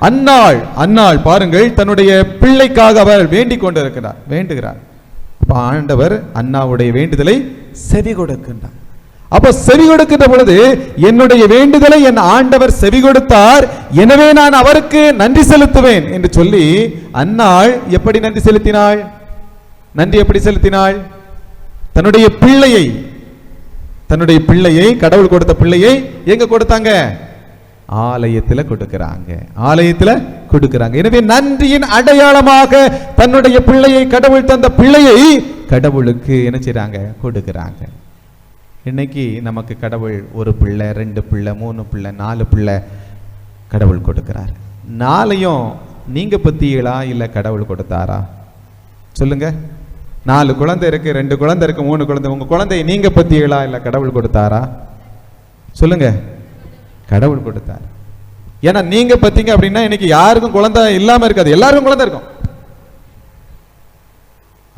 அன்னாள் பாருங்கள், தன்னுடைய பிள்ளைக்காக அவர் வேண்டிக் கொண்டிருக்கிறார், வேண்டுகிறார். அப்ப ஆண்டவர் அன்னாவுடைய வேண்டுதலை செவி கொடுக்கின்றார். அப்ப செவி கொடுக்கின்ற பொழுது, என்னுடைய வேண்டுதலை என் ஆண்டவர் செவி கொடுத்தார், எனவே நான் அவருக்கு நன்றி செலுத்துவேன் என்று சொல்லி அன்னாள் எப்படி நன்றி செலுத்தினாள்? நன்றி எப்படி செலுத்தினாள்? தன்னுடைய பிள்ளையை கடவுள் கொடுத்த பிள்ளையை எங்க கொடுத்தாங்க? ஆலயத்துல கொடுக்கிறாங்க, ஆலயத்துல கொடுக்கிறாங்க. எனவே நன்றியின் அடையாளமாக தன்னுடைய பிள்ளையை, கடவுள் தந்த பிள்ளையை கடவுளுக்கு என்ன செய்றாங்க? கொடுக்கிறாங்க. இன்னைக்கு நமக்கு கடவுள் 1 பிள்ளை, 2 பிள்ளை, 3 பிள்ளை, 4 பிள்ளை கடவுள் கொடுக்கிறார். 4ஐயும் நீங்க பத்தியலா இல்ல கடவுள் கொடுத்தாரா? சொல்லுங்க. 4 குழந்தை இருக்கு, 2 குழந்தை இருக்கு, 3 குழந்தை. உங்க குழந்தையை நீங்க பத்தியலா இல்ல கடவுள் கொடுத்தாரா? சொல்லுங்க. கடவுள் கொடுத்தார். ஏன்னா நீங்க பத்தீங்க அப்படின்னா இன்னைக்கு யாருக்கும் குழந்தை இல்லாம இருக்காது, எல்லாருக்கும் குழந்தை இருக்கும்.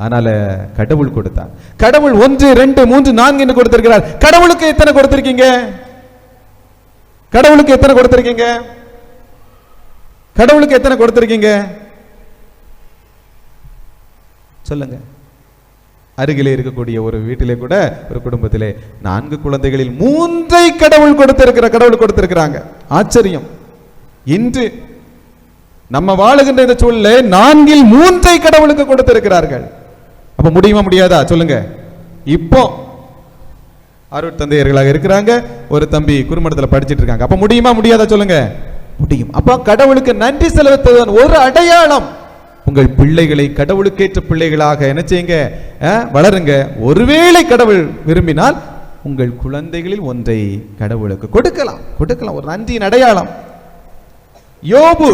அதனால கடவுள் கொடுத்தார். கடவுள் 1 2 3 4 என்று கொடுத்திருக்கிறார். கடவுளுக்கு எத்தனை கொடுத்திருக்கீங்க? கடவுளுக்கு எத்தனை கொடுத்திருக்கீங்க? கடவுளுக்கு எத்தனை கொடுத்திருக்கீங்க? சொல்லுங்க. அருகிலே இருக்கக்கூடிய ஒரு வீட்டிலே கூட, ஒரு குடும்பத்திலே 4 குழந்தைகளில் 3ஐ கடவுள் கொடுத்திருக்கிறாங்க. ஆச்சரியம். இன்று நம்ம வாழுகின்ற இந்த சூழலே 4இல் 3ஐ கடவுளுக்கு கொடுத்திருக்கிறார்கள். அப்ப முடியுமா முடியாதா? சொல்லுங்க. இப்போ அருட்தந்தையர்களாக இருக்கிறாங்க, ஒரு தம்பி குறுமடத்துல படிச்சிட்டு இருக்காங்க. அப்ப முடியுமா முடியாதா? சொல்லுங்க. முடியும். அப்ப கடவுளுக்கு நன்றி செலுத்துவதன் ஒரு அடையாளம். உங்கள் பிள்ளைகளை கடவுளுக்கேற்ற பிள்ளைகளாக என்ன செய்யுங்க? வளருங்க. ஒருவேளை கடவுள் விரும்பினால் உங்கள் குழந்தைகளில் 1ஐ கடவுளுக்கு கொடுக்கலாம். ஒரு நன்றியின் அடையாளம். யோபு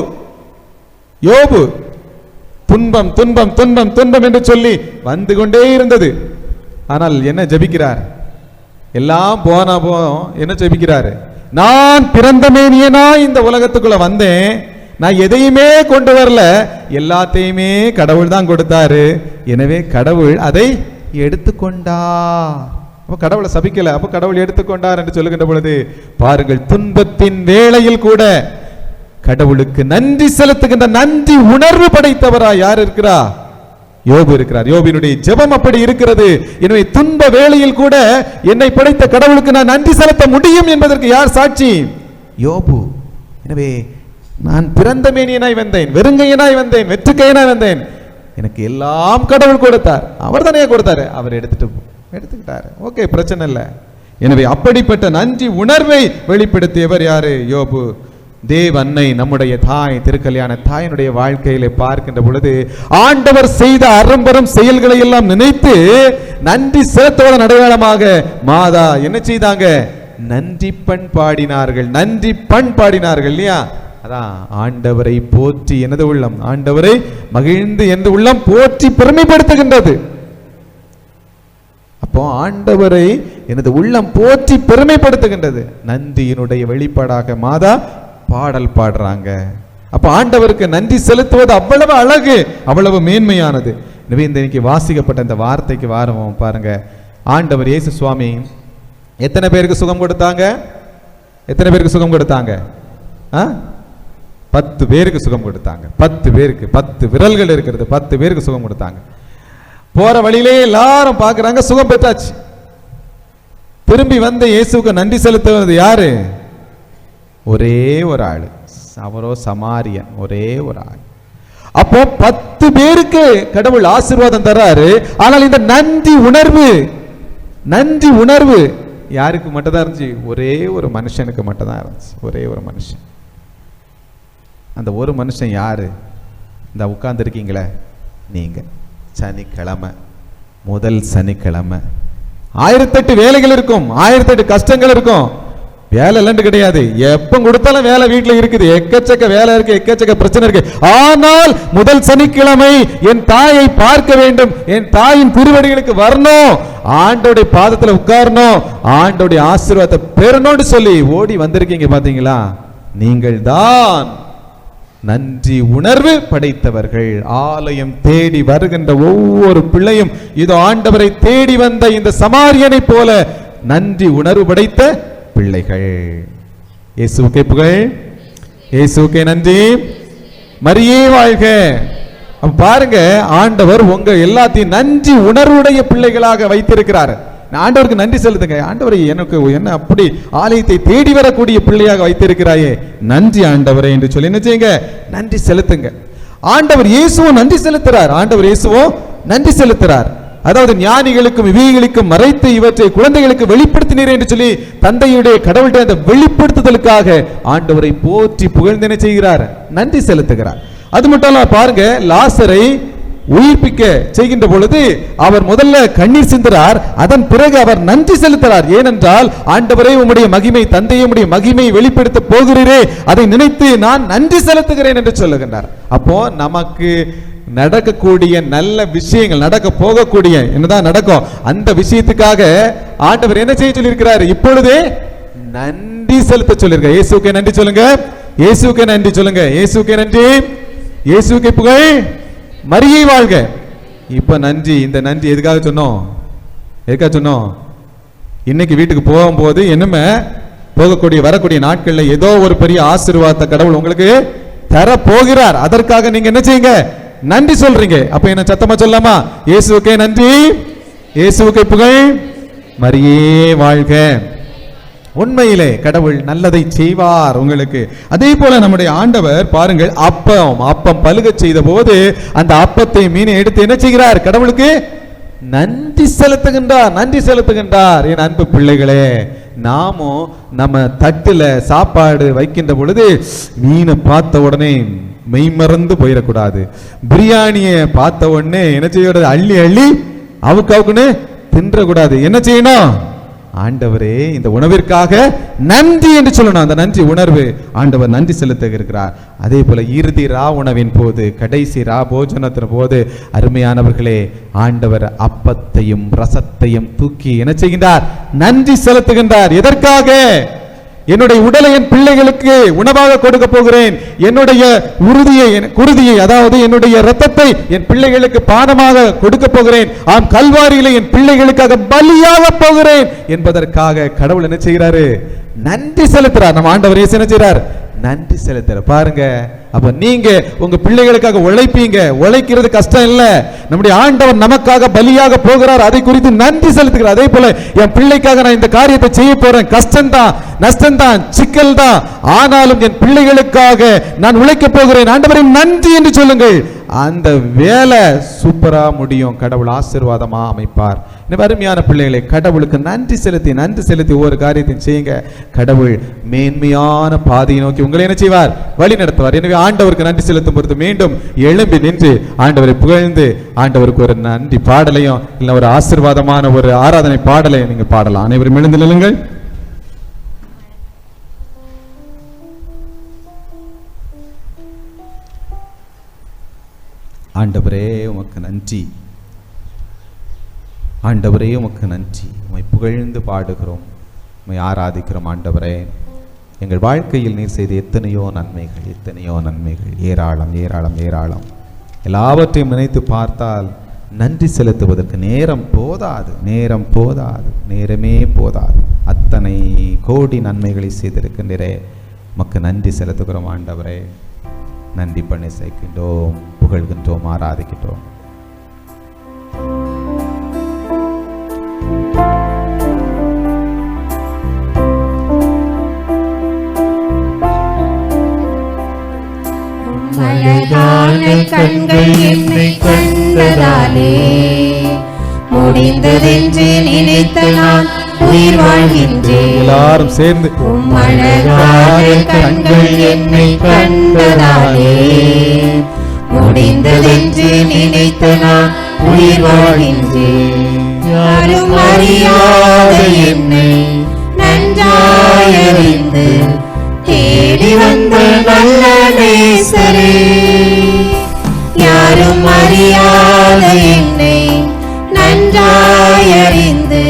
துன்பம் துன்பம் துன்பம் துன்பம் என்று சொல்லி வந்து கொண்டே இருந்தது. ஆனால் என்ன ஜெபிக்கிறார்? எல்லாம் போனா என்ன ஜெபிக்கிறார்? நான் பிறந்த மேனியனா இந்த உலகத்துக்குள்ள வந்தேன், நான் எதையுமே கொண்டு வரல, எல்லாத்தையுமே கடவுள் தான் கொடுத்தாரு, எனவே கடவுள் அதை எடுத்துக்கொண்டார். அப்ப கடவுளை சபிக்கல, அப்ப கடவுள் எடுத்துக்கொண்டார் என்று சொல்லுகின்ற பொழுது பாருங்கள், துன்பத்தின் வேளையில் கூட கடவுளுக்கு நன்றி செலுத்துகின்ற நன்றி உணர்வு படைத்தவரா யார் இருக்கிறா? யோபு இருக்கிறார். யோபினுடைய ஜெபம் அப்படி இருக்கிறது. எனவே துன்ப வேளையில் கூட என்னை படைத்த கடவுளுக்கு நான் நன்றி செலுத்த முடியும் என்பதற்கு யார் சாட்சி? யோபு. எனவே நான் பிறந்த மேனியனாய் வந்தேன், வெறுங்கையனாய் வந்தேன், வெற்றுக்கையனாய் வந்தேன். எனக்கு எல்லாம் கடவுள் கொடுத்தார். அவர் தானே கொடுத்தாரு, அவர் எடுத்துக்கிட்டாரு. ஓகே, பிரச்சனை இல்லை. எனவே அப்படிப்பட்ட நன்றி உணர்வை வெளிப்படுத்தியவர் யாரு? யோபு. தேவ அன்னை நம்முடைய தாய், திருக்கல்யாண தாயினுடைய வாழ்க்கையில பார்க்கின்ற பொழுது ஆண்டவர் செய்த அரும்பெரும் செயல்களை எல்லாம் நினைத்து நன்றி செலுத்துவதன் அடையாளமாக மாதா என்ன செய்தாங்க? நன்றி பண் பாடினார்கள். நன்றி பண் பாடினார்கள் இல்லையா? அதான் ஆண்டவரை போற்றி எனது உள்ளம், ஆண்டவரை மகிழ்ந்து எனது உள்ளம் போற்றி பெருமைப்படுத்துகின்றது. அப்போ ஆண்டவரை எனது உள்ளம் போற்றி பெருமைப்படுத்துகின்றது. நன்றியினுடைய வெளிப்பாடாக மாதா பாடல் பாடுறாங்க. அப்ப ஆண்டவருக்கு நன்றி செலுத்துவது அவ்வளவு அழகு, அவ்வளவு மேன்மையானது. எனவே இன்னைக்கு வாசிக்கப்பட்ட இந்த வார்த்தைக்கு வாரம் பாருங்க. ஆண்டவர் இயேசு சுவாமி எத்தனை பேருக்கு சுகம் கொடுத்தாங்க? எத்தனை பேருக்கு சுகம் கொடுத்தாங்க? 10 பேருக்கு சுகம் கொடுத்தாங்க. 10 பேருக்கு, 10 விரல்கள் இருக்கிறது, 10 பேருக்கு சுகம் கொடுத்தாங்க. போற வழியிலே எல்லாரும் பார்க்கறாங்க, சுகம் பெற்றாச்சு. திரும்பி வந்து இயேசுவுக்கு நன்றி செலுத்துவது யாரு? ஒரே ஒரு ஆளு, அவரோ சமாரியன், ஒரே ஒரு ஆள். அப்போ 10 பேருக்கு கடவுள் ஆசீர்வாதம் தர்றாரு. ஆனால் இந்த நன்றி உணர்வு யாருக்கு மட்டும் தான் இருந்துச்சு? ஒரே ஒரு மனுஷனுக்கு மட்டும் தான் இருந்துச்சு. ஒரே ஒரு மனுஷன். அந்த ஒரு மனுஷன் யாரு? இந்த உட்கார்ந்து இருக்கீங்களே நீங்க. சனிக்கிழமை, முதல் சனிக்கிழமை. 1008 வேலைகள் இருக்கும், 1008 கஷ்டங்கள் இருக்கும். வேலை இல்லைன்னு கிடையாது, எப்ப கொடுத்தாலும் வேலை வீட்டுல இருக்குது, எக்கச்சக்க வேலை இருக்கு, எக்கச்சக்க பிரச்சனை இருக்கு. ஆனால் முதல் சனிக்கிழமை என் தாயை பார்க்க வேண்டும், என் தாயின் திருவடிகளுக்கு வரணும், ஆண்டோடைய பாதத்துல உட்காரணும், ஆண்டோடைய ஆசீர்வாதத்தை பெறணும்னு சொல்லி ஓடி வந்திருக்கீங்க. பாத்தீங்களா? நீங்கள் தான் நன்றி உணர்வு படைத்தவர்கள். ஆலயம் தேடி வருகின்ற ஒவ்வொரு பிள்ளையும் இதோ ஆண்டவரை தேடி வந்த இந்த சமாரியனை போல நன்றி உணர்வு படைத்த பிள்ளைகள். இயேசுவுக்கே புகழ், இயேசுவுக்கே நன்றி, மரியே வாழ்க. பாருங்க, ஆண்டவர் உங்க எல்லாத்தையும் நன்றி உணர்வுடைய பிள்ளைகளாக வைத்திருக்கிறார். ஆண்டவருக்கு நன்றி செலுத்துங்க. ஆண்டவரை எனக்கு என்ன அப்படி ஆலயத்தை தேடி வரக்கூடிய பிள்ளையாக வைத்திருக்கிறாயே, நன்றி ஆண்டவரே என்று சொல்லி என்ன செய்யுங்க? நன்றி செலுத்துங்க. ஆண்டவர் இயேசுவும் நன்றி செலுத்துறார். ஆண்டவர் இயேசுவும் நன்றி செலுத்துறார். அதாவது ஞானிகளுக்கும் விவேகிகளுக்கும் மறைத்து இவற்றை குழந்தைகளுக்கு வெளிப்படுத்தினீர் என்று சொல்லி தந்தையுடைய கடவுளுடைய அந்த வெளிப்படுத்துதலுக்காக ஆண்டவரை போற்றி புகழ்ந்து என்ன செய்கிறார்? நன்றி செலுத்துகிறார். அது மட்டும் இல்ல, பாருங்க, லாசரை உயிர்ப்பிக்க செய்கின்ற பொழுது அவர் முதல்ல கண்ணீர் சிந்துறார், அதன் பிறகு அவர் நன்றி செலுத்துறார். ஏனென்றால் ஆண்டவரே உம்முடைய மகிமை, தந்தையே உம்முடைய மகிமை வெளிப்படுத்த போகிறீரே, அதை நினைத்து நான் நன்றி செலுத்துகிறேன் என்று சொல்லுகின்றார். அப்போ நமக்கு நடக்கக்கூடிய நல்ல விஷயங்கள், நடக்க போகக்கூடிய என்னதான் நடக்கும், அந்த விஷயத்துக்காக ஆண்டவர் என்ன செய்ய சொல்லியிருக்கிறார்? இப்பொழுதே நன்றி செலுத்த சொல்லியிருக்க. இயேசுக்கே நன்றி சொல்லுங்க, இயேசுக்கே நன்றி சொல்லுங்க, இயேசுக்கே நன்றி, இயேசுக்கே புகழ், மரியே வாழ்க. இப்ப நன்றி, இந்த நன்றி எதுக்காக சொன்னோம்? எதுக்காக சொன்னோம்? இன்னைக்கு வீட்டுக்கு போகும்போது என்னமே போகக்கூடிய வரக்கூடிய நாட்கள்ல ஏதோ ஒரு பெரிய ஆசீர்வாதத்தை கடவுள் உங்களுக்கு தர போகிறார். அதற்காக நீங்க என்ன செய்யுங்க? நன்றி சொல்றீங்க. அப்ப என்ன சத்தமா சொல்லாமா? இயேசுக்கே நன்றி, இயேசுக்கே புகழ், மரியே வாழ்க. உண்மையிலே கடவுள் நல்லதை செய்வார் உங்களுக்கு. அதே போல நம்முடைய ஆண்டவர் பாருங்கள், அப்பம் பலுக செய்த போது அந்த அப்பத்தை மீனை எடுத்து என்ன செய்கிறார்? கடவுளுக்கு நன்றி செலுத்துகின்றார், நன்றி செலுத்துகின்றார். என் அன்பு பிள்ளைகளே, நாமும் நம்ம தட்டுல சாப்பாடு வைக்கின்ற பொழுது மீனை பார்த்த உடனே மெய்மறந்து போயிடக்கூடாது. பிரியாணியை பார்த்த உடனே என்ன செய்யக்கூடாது? அள்ளி அள்ளி அவுக்குன்னு தின்றக்கூடாது. என்ன செய்யணும்? ஆண்டவரே இந்த உணவிற்காக நன்றி என்று சொல்லணும். அந்த நன்றி உணர்வு ஆண்டவர் நன்றி செலுத்த இருக்கிறார். அதே போல இறுதி ரா உணவின் போது, கடைசி ரா போஜனத்தின் போது அருமையானவர்களே, ஆண்டவர் அப்பத்தையும் ரசத்தையும் தூக்கி என்ன செய்கின்றார்? நன்றி செலுத்துகின்றார். எதற்காக? என்னுடைய உடலை என் பிள்ளைகளுக்கு உணவாக கொடுக்க போகிறேன், என்னுடைய குருதியை அதாவது என்னுடைய இரத்தத்தை என் பிள்ளைகளுக்கு பானமாக கொடுக்க போகிறேன், ஆம் கல்வாரியிலே என் பிள்ளைகளுக்காக பலியாக போகிறேன் என்பதற்காக கடவுள் என்ன செய்கிறாரு? நன்றி செலுத்துறார். நம்ம ஆண்டவர் இயேசு என்ன செய்றார்? நன்றி செலுத்துறார். பாருங்க, அப்ப நீங்க உங்க பிள்ளைகளுக்காக உழைப்பீங்க, உழைக்கிறது கஷ்டம் இல்ல. நம்முடைய ஆண்டவர் நமக்காக பலியாக போகிறார், அதை குறித்து நன்றி செலுத்துகிறார். அதே போல என் பிள்ளைக்காக நான் இந்த காரியத்தை செய்ய போறேன், கஷ்டம் தான், நஷ்டம்தான், சிக்கல் தான், ஆனாலும் என் பிள்ளைகளுக்காக நான் உழைக்கப் போகிறேன், ஆண்டவரே நன்றி என்று சொல்லுங்கள். அந்த வேலை சூப்பரா முடியும். கடவுள் ஆசீர்வாதமா அமைப்பார். இந்த அருமையான பிள்ளைகளை, கடவுளுக்கு நன்றி செலுத்தி ஒவ்வொரு காரியத்தையும் செய்யுங்க. கடவுள் மேன்மையான பாதையை நோக்கி உங்களை என்ன செய்வார்? வழி நடத்துவார். எனவே ஆண்டவருக்கு நன்றி செலுத்தும் பொழுது மீண்டும் எழும்பி நின்று ஆண்டவரை புகழ்ந்து ஆண்டவருக்கு ஒரு நன்றி பாடலையும் இல்லை ஒரு ஆசீர்வாதமான ஒரு ஆராதனை பாடலையும் நீங்க பாடலாம். அனைவரும் எழுந்து நில்லுங்கள். ஆண்டவரே உமக்கு நன்றி, ஆண்டவரே உமக்கு நன்றி. உம்மை புகழ்ந்து பாடுகிறோம், உம்மை ஆராதிக்கிறோம். ஆண்டவரே, எங்கள் வாழ்க்கையில் நீர் செய்த எத்தனையோ நன்மைகள் ஏராளம் ஏராளம் ஏராளம். எல்லாவற்றையும் நினைத்து பார்த்தால் நன்றி செலுத்துவதற்கு நேரம் போதாது, நேரமே போதாது. அத்தனை கோடி நன்மைகளை செய்திருக்கின்றே, உமக்கு நன்றி செலுத்துகிறோம். ஆண்டவரே, நன்றி பண்ணி சேர்க்கின்றோம், புகழ்கின்றோம், ஆராதிக்கின்றோம். அழகான கண்கள் என்னை கண்டதாலே முடிந்ததென்று நினைத்த நான் உயிர் வாழ்கின்றேன். எல்லாரும் சேர்ந்து அழகான கண்கள் என்னை கண்டதாலே முடிந்ததென்று நினைத்த நான் உயிர் வாழ்கின்றேன். யாரும் அறியாத என்னை நன்றாய் அறிந்து தேடி வந்த நல்ல நேசரே, யாரும் அறியாத என்னை நன்றாய் அறிந்து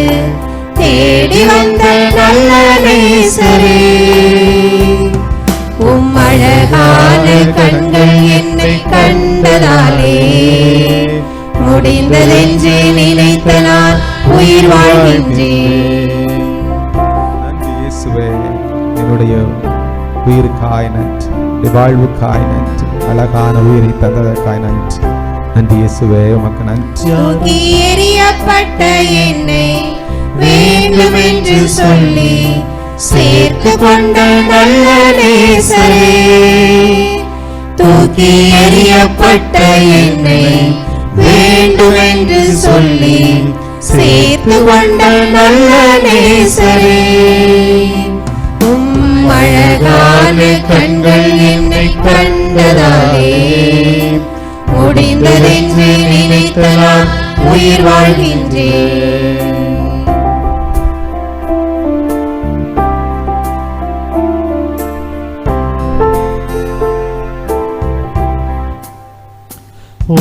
தேடி வந்த நல்ல நேசரே, உம் அழகான கண்கள் என்னை கண்டதாலே முடிந்ததென்று நினைத்த நான் உயிர் வாழ்கின்றேன். நன்றி இயேசுவே, என்னுடைய உயிருக்காய் நன்றி, வாழ்வுக்காய் நன்றி, அழகான உயிரை தந்ததற்காய் நன்றி. நன்றி இயேசுவே, உமக்கு நன்றி. தூக்கி எறியப்பட்ட என்னை வேண்டும் என்று சொல்லி சேர்த்து கொண்ட நல்ல நேசரே, தூக்கி எறியப்பட்ட என்னை வேண்டும் என்று சொல்லி சேர்த்து கொண்ட நல்ல நேசரே, அழகான கண்கள் என்னை கண்டதாலே முடிந்ததென்று நினைத்த நான் உயிர் வாழ்கின்றேன்.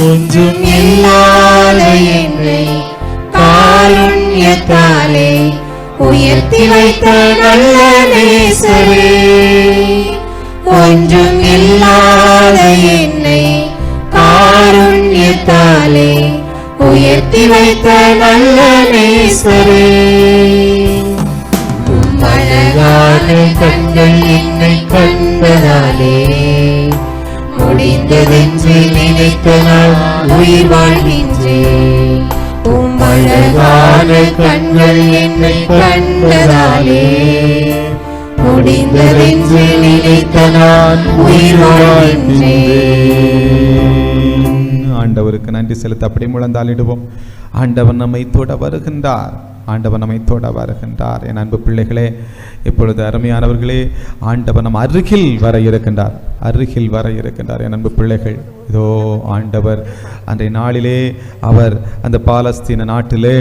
ஒன்றும் இல்லாத என்னை காருண்யத்தாலே உயர்த்தி வைத்த நல்ல நேசரே, ஒன்றும் இல்லாத என்னை காருண்யத்தாலே உயர்த்தி வைத்த நல்ல நேசரே, அழகான கண்கள் என்னை கண்டதாலே முடிந்ததென்று நினைத்த நான் உயிர் வாழ்கின்றேன். அழகான கண்கள் என்னை கண்டதாலே முடிந்ததென்று நினைத்த நான் உயிர் வாழ்கின்றேன். ஆண்டவருக்கு நன்றி செலுத்த அப்படி முழந்தாளிடுவோம். ஆண்டவர் நம்மை தொட வருகின்றார், ஆண்டவர் நம்மை தொட வருகின்றார். என் அன்பு பிள்ளைகளே, இப்பொழுது அருமையானவர்களே, ஆண்டவர் நம் அருகில் வர இருக்கின்றார், அருகில் வர இருக்கின்றார். என் அன்பு பிள்ளைகள், இதோ ஆண்டவர் அன்றைய நாளிலே அவர் அந்த பாலஸ்தீன நாட்டிலே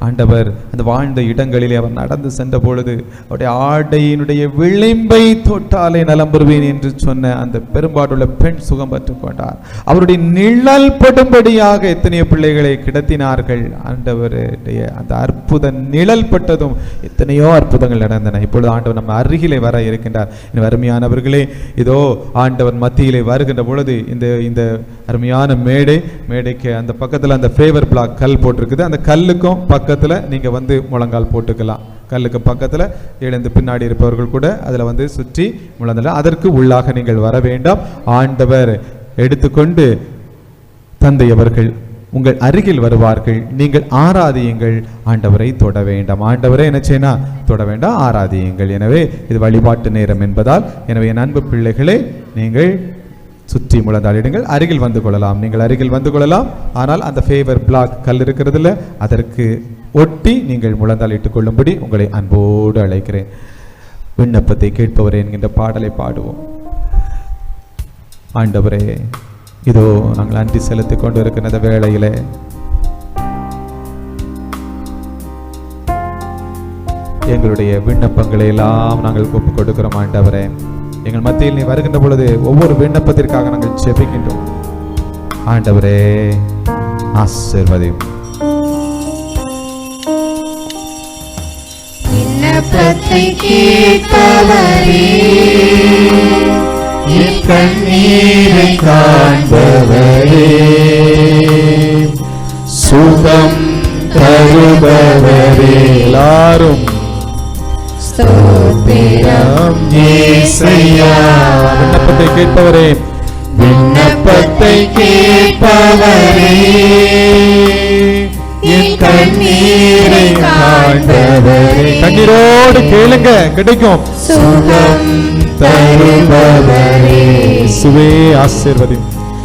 ஆண்டவர் அந்த வாழ்ந்த இடங்களிலே அவர் நடந்து சென்ற பொழுது அவருடைய ஆடையினுடைய விளிம்பை தொட்டாலே நலம் பெறுவேன் என்று சொன்ன அந்த பெரும்பாடுள்ள பெண் சுகம் பெற்றுக் கொண்டார். அவருடைய நிழல் படும்படியாக எத்தனையோ பிள்ளைகளை கிடத்தினார்கள். ஆண்டவருடைய அந்த அற்புத நிழல் பட்டதும் எத்தனையோ அற்புதங்கள் நடந்தன. இப்பொழுது ஆண்டவர் நம்ம அருகிலே வர இருக்கின்றார். அருமையானவர்களே, இதோ ஆண்டவர் மத்தியிலே வருகின்ற பொழுது இந்த அருமையான மேடைக்கு அந்த பக்கத்தில் அந்த ஃபேவர் பிளாக் கல் போட்டிருக்குது. அந்த கல்லுக்கும் பக்கத்தில் நீங்கள் வந்து முழங்கால் போட்டுக்கலாம். கல்லுக்கு பக்கத்தில் எழுந்து பின்னாடி இருப்பவர்கள் கூட அதில் வந்து சுற்றி முழங்கலாம். அதற்கு உள்ளாக நீங்கள் வர வேண்டாம். ஆண்டவர் எடுத்துக்கொண்டு தந்தை அவர்கள் உங்கள் அருகில் வருவார்கள். நீங்கள் ஆராதியுங்கள், ஆண்டவரை தொட வேண்டாம். ஆண்டவரை என்ன செய்யணும்? தொட வேண்டாம், ஆராதியுங்கள். எனவே இது வழிபாட்டு நேரம் என்பதால், எனவே என் அன்பு பிள்ளைகளே, நீங்கள் சுற்றி முழந்தாளிடுங்கள். அருகில் வந்து கொள்ளலாம், நீங்கள் அருகில் வந்து கொள்ளலாம். ஆனால் அந்த ஃபேவர் பிளாக் கல் இருக்கிறதுல அதற்கு ஒட்டி நீங்கள் முழந்தாளிட்டுக் கொள்ளும்படி உங்களை அன்போடு அழைக்கிறேன். விண்ணப்பத்தை கேட்பவரே என்கின்ற பாடலை பாடுவோம். ஆண்டவரே, இதோ நாங்கள் நன்றி செலுத்திக் கொண்டு இருக்கிற வேளையிலே எங்களுடைய விண்ணப்பங்களை எல்லாம் நாங்கள் ஒப்புக் கொடுக்கிறோம். ஆண்டவரே, எங்கள் மத்தியில் நீ வருகின்ற பொழுது ஒவ்வொரு விண்ணப்பத்திற்காக நாங்கள் ஜெபிக்கின்றோம். ஆண்டவரே, ஆசீர்வதியும். விண்ணப்பத்தை கேட்பவரே, என் கண்ணீரை காண்பவரே, சுகம் தருபவரே, எல்லாரும் ஸ்தோத்திரம் இயேசையா. விண்ணப்பத்தை கேட்பவரே, விண்ணப்பத்தை கேட்பவரே, என் கண்ணீரை காண்பவரே, கண்ணீரோடு கேளுங்க, கிடைக்கும். சுகம் தருபவரே, சுவே ஆசீர்வதி.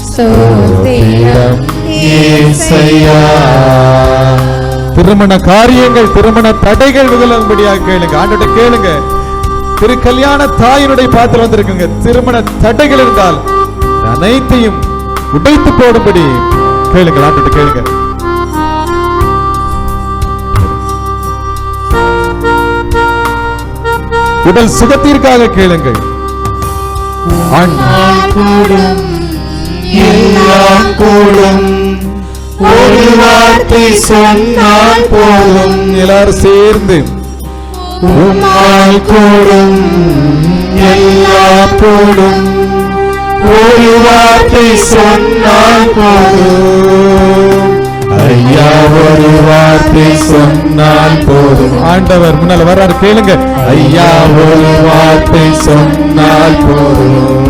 ஸ்தோத்திரம் இயேசையா. திருமண காரியங்கள், திருமண தடைகள் விலகும்படியாக கேளுங்க. ஆண்டவரை கேளுங்க. திரு கல்யாண தாயினுடைய பாத்திரம் வந்திருக்குங்க. திருமண தடைகள் இருந்தால் அனைத்தையும் உடைத்து போடும்படி கேளுங்க. ஆண்டவரை கேளுங்க. உடல் சுகத்திற்காக கேளுங்கள். கூடும் எல்லாம் கூடும், ஒரு வார்த்தை சொன்னால் போதும். எல்லாரும் சேர்ந்து உம்மால் கூடும் எல்லாம் கூடும், ஒரு வார்த்தை சொன்னால் போதும். ஐயா, ஒரு வார்த்தை சொன்னால் போதும். ஆண்டவர் முன்னால வர்றாரு, கேளுங்க. ஐயா, ஒரு வார்த்தை சொன்னால் போதும்.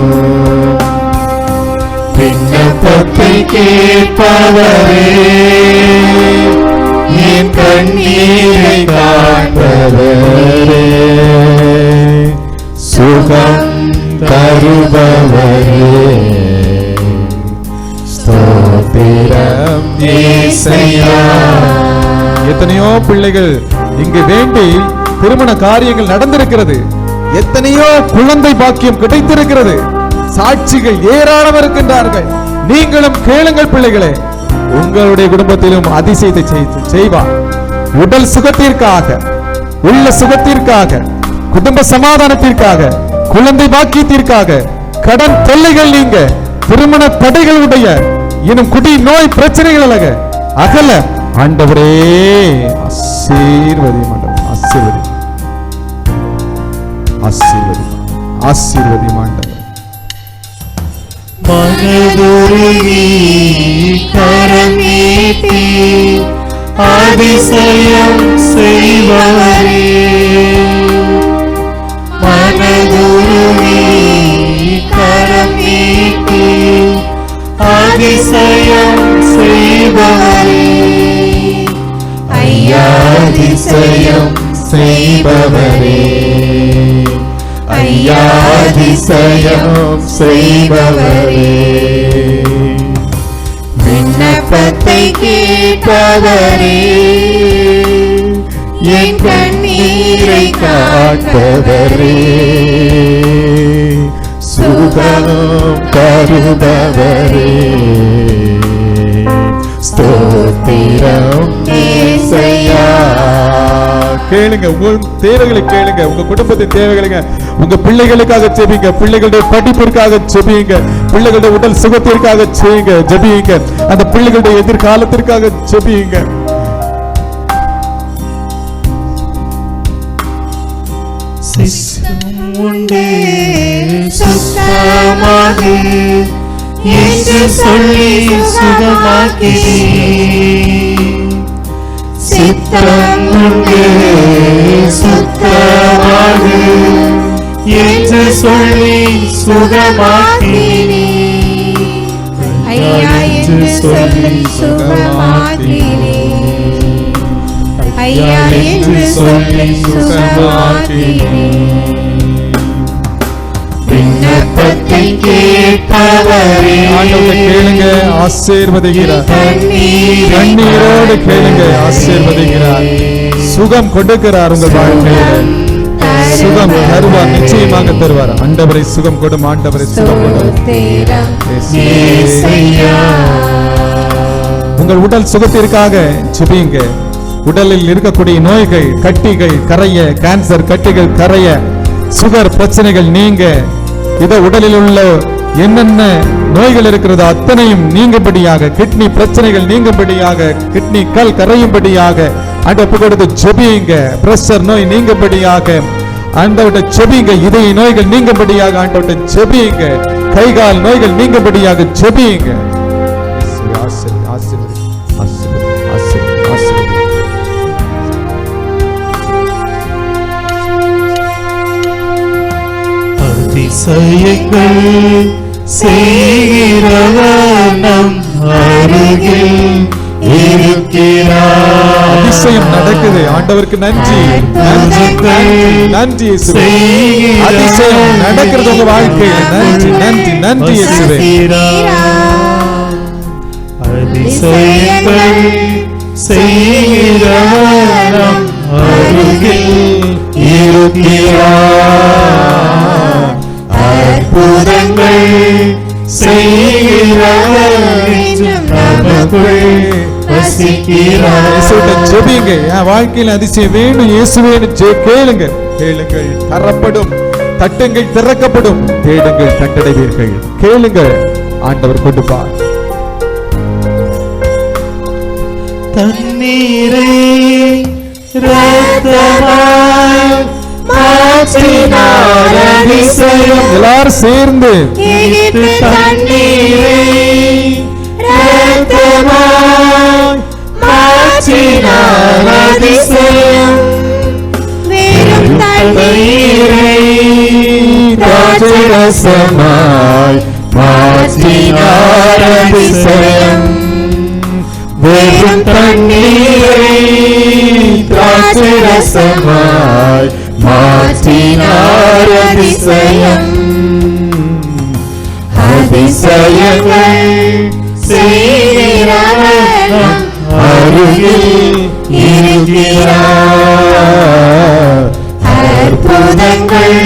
விண்ணப்பத்தை கேட்பவரே, என் கண்ணீரை காண்பவரே, சுகம் தருபவரே, ஸ்தோத்திரம் இயேசையா. எத்தனையோ பிள்ளைகள் இங்கு வேண்டி திருமண காரியங்கள் நடந்திருக்கிறது. எத்தனையோ குழந்தை பாக்கியம் கிடைத்திருக்கிறது. சாட்சிகள் ஏராளம் இருக்கின்றார்கள். நீங்களும் கேளுங்கள் பிள்ளைகளே. உங்களுடைய குடும்பத்திலும் அதிசயத்தை செய்வார். உடல் சுகத்திற்காக, உள்ள சுகத்திற்காக, குடும்ப சமாதானத்திற்காக, குழந்தை பாக்கியத்திற்காக, கடன் தொல்லைகள் நீங்க, திருமண தடைகளுடைய இன்னும் குடி நோய் பிரச்சனைகள் அகல ஆண்டவரே ஆசீர்வதி. ஆண்டவர் ஆசீர்வதி, ஆசீர்வதி ஆண்டவர். மனதுருகி கரம் நீட்டி அதிசயம் செய்பவரே, மனதுருகி கரம் நீட்டி அதிசயம் செய்பவரே, ஐயா அதிசயம் செய்பவரே, ஐயா அதிசயம் செய்பவரே. விண்ணப்பத்தை கேட்பவரே, என் கண்ணீரை காண்பவரே, சுகம் தருபவரே, ஸ்தோத்திரம் இயேசையா. கேளுங்க, உங்க தேவைகளை கேளுங்க. உங்க குடும்பத்தின் தேவைகளுங்க. உங்க பிள்ளைகளுக்காக ஜெபிங்க. பிள்ளைகளுடைய படிப்பிற்காக ஜெபிங்க. பிள்ளைகளுடைய உடல் சுகத்திற்காக செய்யுங்க, ஜெபிங்க. அந்த பிள்ளைகளுடைய எதிர்காலத்திற்காக ஜெபிங்க. உண்டே சுத்தமாக என்று சொல்லி சுகமாக்கி, சித்தம் உண்டே சுத்தமாக என்று சொல்லி சுகமாக்கி, ஐயா என்று சொல்லி சுகமாக்கினீர். ஐயா என்று சொல்லி சுகமாக்கினீர். விண்ணப்பத்தை கேட்பவரே, ஆண்டவரை கேளுங்க, ஆசீர்வதிக்கிறார். கண்ணீரோடு கேளுங்க, ஆசீர்வதிக்கிறார். சுகம் கொடுக்கிறார். உங்கள் வாழ்க்கையில் சுகம் தருவார், நிச்சயமாக தருவார். ஆண்டவரை சுகம் கொடும், ஆண்டவரை சுகம் கொடும். உங்கள் உடல் சுகத்திற்காக ஜெபியுங்க. உடலில் இருக்கக்கூடிய நோய்கள், கட்டிகள் கரைய, கேன்சர் கட்டிகள் கரைய, சுகர் பிரச்சனைகள் நீங்க, இத உடலில் உள்ள என்னென்ன நோய்கள் இருக்கிறதோ அத்தனையும் நீங்கும்படியாக, கிட்னி பிரச்சனைகள் நீங்கும்படியாக, கிட்னி கல் கரையும்படியாக ஆண்டவர் கொடுத்து ஜெபியுங்க. பிரஷர் நோய் நீங்கும்படியாக ஆண்டவர்ட்ட ஜெபியுங்க. இதய நோய்கள் நீங்கும்படியாக ஆண்டவர்ட்ட ஜெபியுங்க. கைகால் நோய்கள் நீங்கும்படியாக ஜெபியுங்க. அதிசயங்கள் செய்கிறவர் நம் அருகில் இருக்கிறார். அதிசயம் நடக்குது. ஆண்டவருக்கு நன்றி, நன்றி, நன்றி, நன்றி இயேசுவே. அதிசயம் நடக்கிறது உங்க வாழ்க்கையில். நன்றி, நன்றி, நன்றி இயேசுவே. அதிசயங்கள் செய்கிறவர் நம் அருகில் இருக்கிறார். அற்புதங்கள் செய்கிறவர் நமக்குள் ஜெபிங்க. என் வாழ்க்கையில் அதிசயம் வேணும் இயேசுவே, கேளுங்க. கேளுங்கள், தரப்படும். தட்டுங்கள், திறக்கப்படும். தேடுங்கள், கண்டடைவீர்கள். கேளுங்கள், ஆண்டவர் கொடுப்பார். தண்ணீரை இரத்தமாய் மாற்றினார் அதிசயம். எல்லாரும் சேர்ந்து தண்ணீரை இரத்தமாய் மாற்றினார் அதிசயம். வெறும் தண்ணீரை திராட்சைரசமாய் மாற்றினார் அதிசயம். வெறும் தண்ணீரை திராட்சைரசமாய் மாற்றினார் அதிசயம். அதிசயங்கள் செய்கிறவர் அருகில் இருக்கிறார். அற்புதங்கள்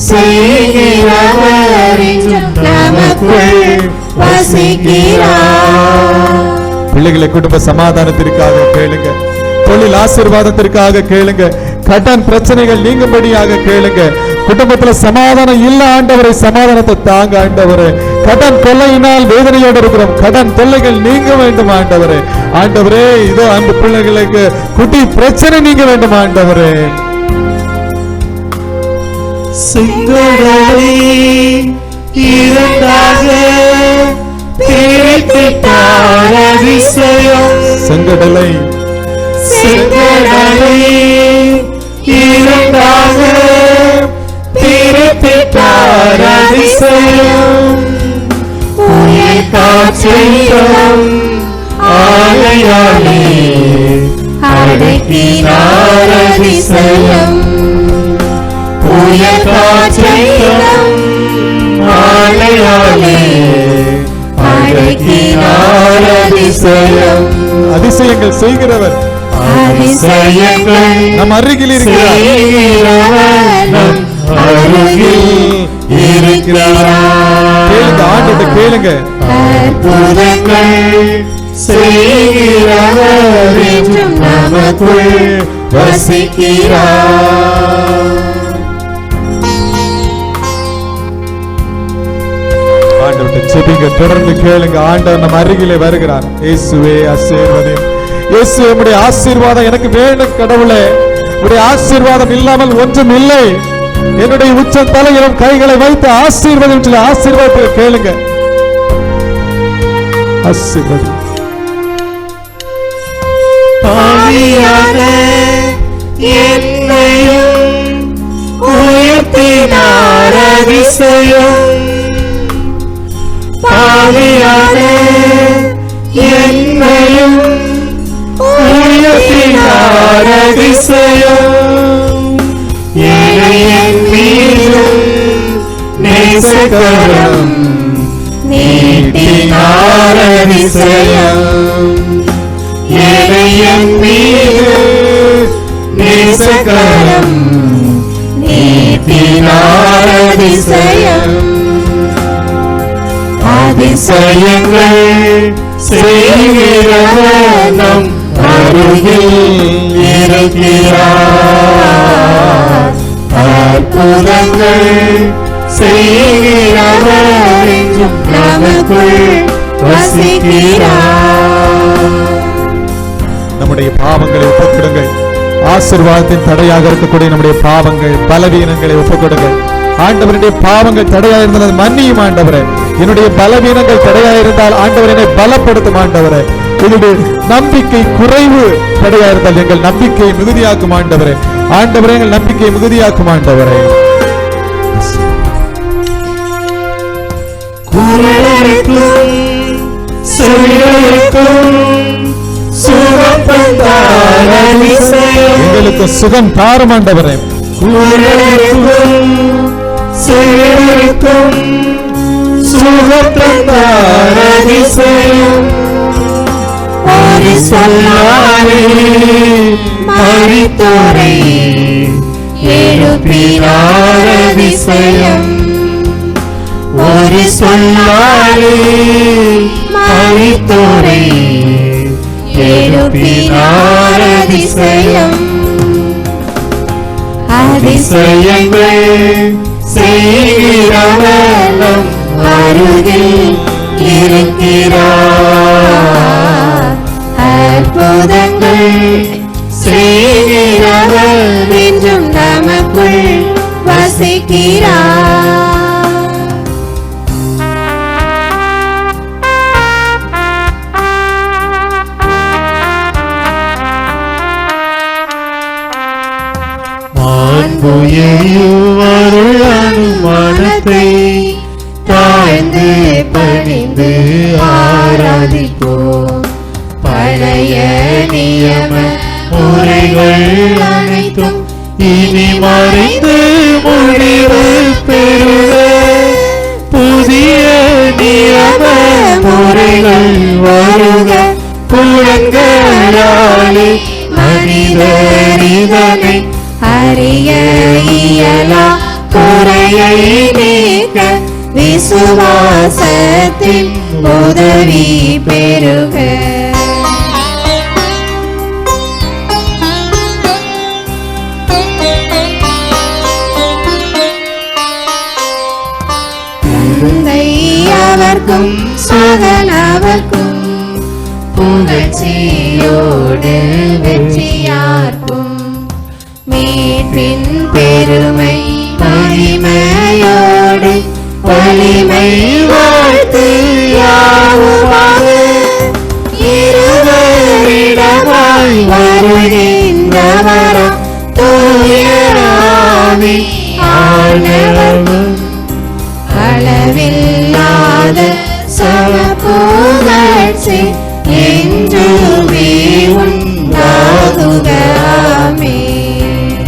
செய்கிறவர் நமக்குள் வசிக்கிறார். பிள்ளைகளை குடும்ப சமாதானத்திற்காக கேளுங்க. தொழில் ஆசீர்வாதத்திற்காக கேளுங்க. கடன் பிரச்சனைகள் நீங்கும்படியாக கேளுங்க. குடும்பத்துல சமாதானம் இல்ல, ஆண்டவரை சமாதானத்தை தாங்க ஆண்டவரே. கடன் தொல்லையினால் வேதனையோடு இருக்கிறோம். கடன் தொல்லைகள் நீங்க வேண்டும் ஆண்டவரே. ஆண்டவரே, இதோ அந்த பிள்ளைகளுக்கு குட்டி பிரச்சனை நீங்க வேண்டும் ஆண்டவரே. செங்கடலை இரண்டாக பிரித்திட்டார் அதிசயம். செங்கடலை இரண்டாக பிரித்திட்டார் அதிசயம். புயல் காற்றையும் ஆலையாலே அடக்கினார் அதிசயம். புயல் காற்றையும் ஆலையாலே அடக்கினார் அதிசயம். அதிசயங்கள் செய்கிறவர் அதிசயங்கள் நம் அருகில் இருக்கிறார். நம் அருகில் இருக்கிறார். கேளுங்க, ஆண்டவர்ட்ட கேளுங்க. அற்புதங்கள் செய்கிறவர் என்றும் நமக்குள் வசிக்கிறார். ஆண்டவர்ட்ட ஜெபிங்க, தொடர்ந்து கேளுங்க. ஆண்டவர் நம் அருகிலே வருகிறார். இயேசுவே ஆசீர்வதியும். இயேசு, உம்முடைய ஆசீர்வாதம் எனக்கு வேணும் கடவுளே. உம்முடைய ஆசீர்வாதம் இல்லாமல் ஒன்றும் இல்லை. என்னுடைய உச்ச தலையிலும் கைகளை வைத்து ஆசீர்வாதம் சொல்லி ஆசீர்வாதத்தை கேளுங்க. ஆசீர்வாதம். பாவியான என்னையும் உயர்த்தினார் அதிசயம். பாவியான என்னையும் உயர்த்தினார் அதிசயம். என்னை என் மீதும் நேசகரம் நீட்டினார் அதிசயம். என்னை என் மீதும் நேசகரம் நீட்டினார் அதிசயம். அதிசயங்கள் செய்கிறவர் நம் அருகில் இருக்கிறார். அற்புதங்கள் செய்கிறவர் என்றும் நமக்குள் வசிக்கிறார். நம்முடைய பாவங்களை ஒப்புக்கொடுங்கள். ஆசீர்வாதத்தின் தடையாக இருக்கக்கூடிய நம்முடைய பாவங்கள் பலவீனங்களை ஒப்புக்கொடுங்கள். ஆண்டவருடைய பாவங்கள் தடையாக இருந்தால் மன்னியும் ஆண்டவரே. என்னுடைய பலவீனங்கள் தடையாக இருந்தால் ஆண்டவர் என்னை பலப்படுத்தும் ஆண்டவரே. என்னுடைய நம்பிக்கை குறைவு தடையாக இருந்தால் எங்கள் நம்பிக்கையை மிகுதியாக்கும் ஆண்டவரே. ஆண்டவரே எங்கள் நம்பிக்கையை மிகுதியாக்கும் ஆண்டவரே. குரலுக்கும் சொல்லுக்கும் சுகம் தந்தார் அதிசயம். எங்களுக்கு சுகம் தாரும் ஆண்டவரே. குரலுக்கும் சொல்லுக்கும் சுகம் தந்தார் அதிசயம். ஒரு சொல்லாலே மரித்தோரை எழுப்பினார் அதிசயம். ஒரு சொல்லாலே மரித்தோரை எழுப்பினார் அதிசயம். அதிசயங்கள் செய்கிறவர் நம் அருகில் இருக்கிறார். அற்புதங்கள் செய்கிறவர் என்றும் நமக்குள் வசிக்கிறார். அனுமானத்தை தாழ்ந்து பணிந்து ஆராதிப்போம். பழைய நியம முறைகள் அனைத்தும் இனி மறைந்து முடிவு பெறுக. புதிய நியம முறைகள் வருக. புலன்களாலே மனிதர் இதனை அறிய இயலா. குறையை நீக்க விசுவாசத்தின் உதவி பெறுக. தந்தை அவர்க்கும் சுதன் அவர்க்கும் புகழ்ச்சியோடு வெற்றியார்க்கும் மீட்பின் பெருமை மகிமையோடு வலிமை வாழ்த்து யாவுமாக. இருவரிடமாய் வருகின்றவரா தூய ஆவி ஆனவரும் அளவில்லாத சமபுகழ்ச்சி என்றுமே உண்டாகுக. ஆமென்.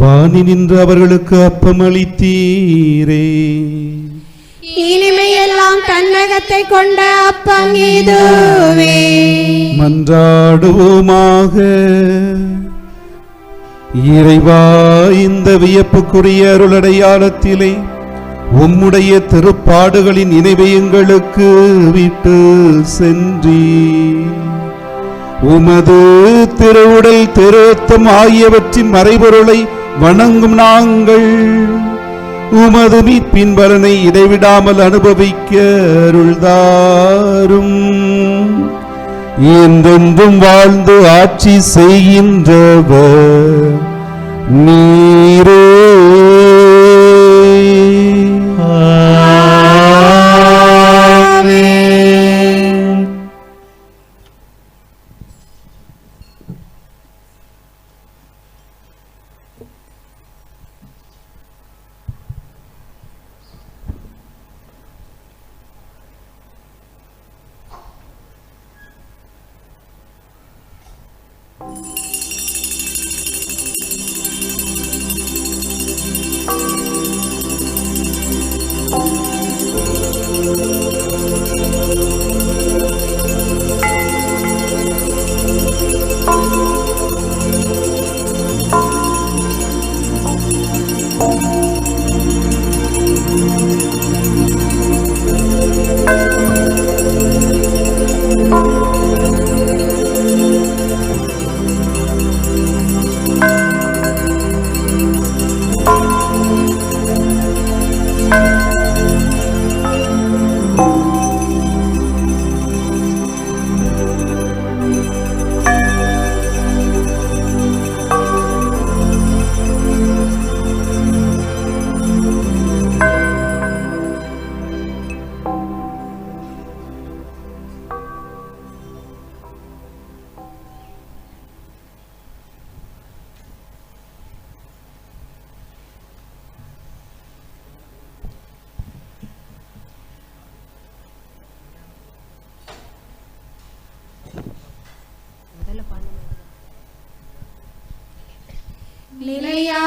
வானி நின்று அவர்களுக்கு அப்பமளித்தீரே. இனிமையெல்லாம் தன்னகத்தை கொண்ட அப்பம் இதுவே. மன்றாடுவோமாக. இறைவா, இந்த வியப்புக்குரிய அருளடையாளத்திலே உம்முடைய திருப்பாடுகளின் நினைவை எங்களுக்கு விட்டு சென்றி உமது திருவுடல் திருத்தம் ஆகியவற்றின் மறைபொருளை வணங்கும் நாங்கள் உமது மீட்பின் பலனை இடைவிடாமல் அனுபவிக்க அருள்தாரும். என்றென்றும் வாழ்ந்து ஆட்சி செய்கின்றவர் நீரே.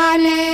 ஆன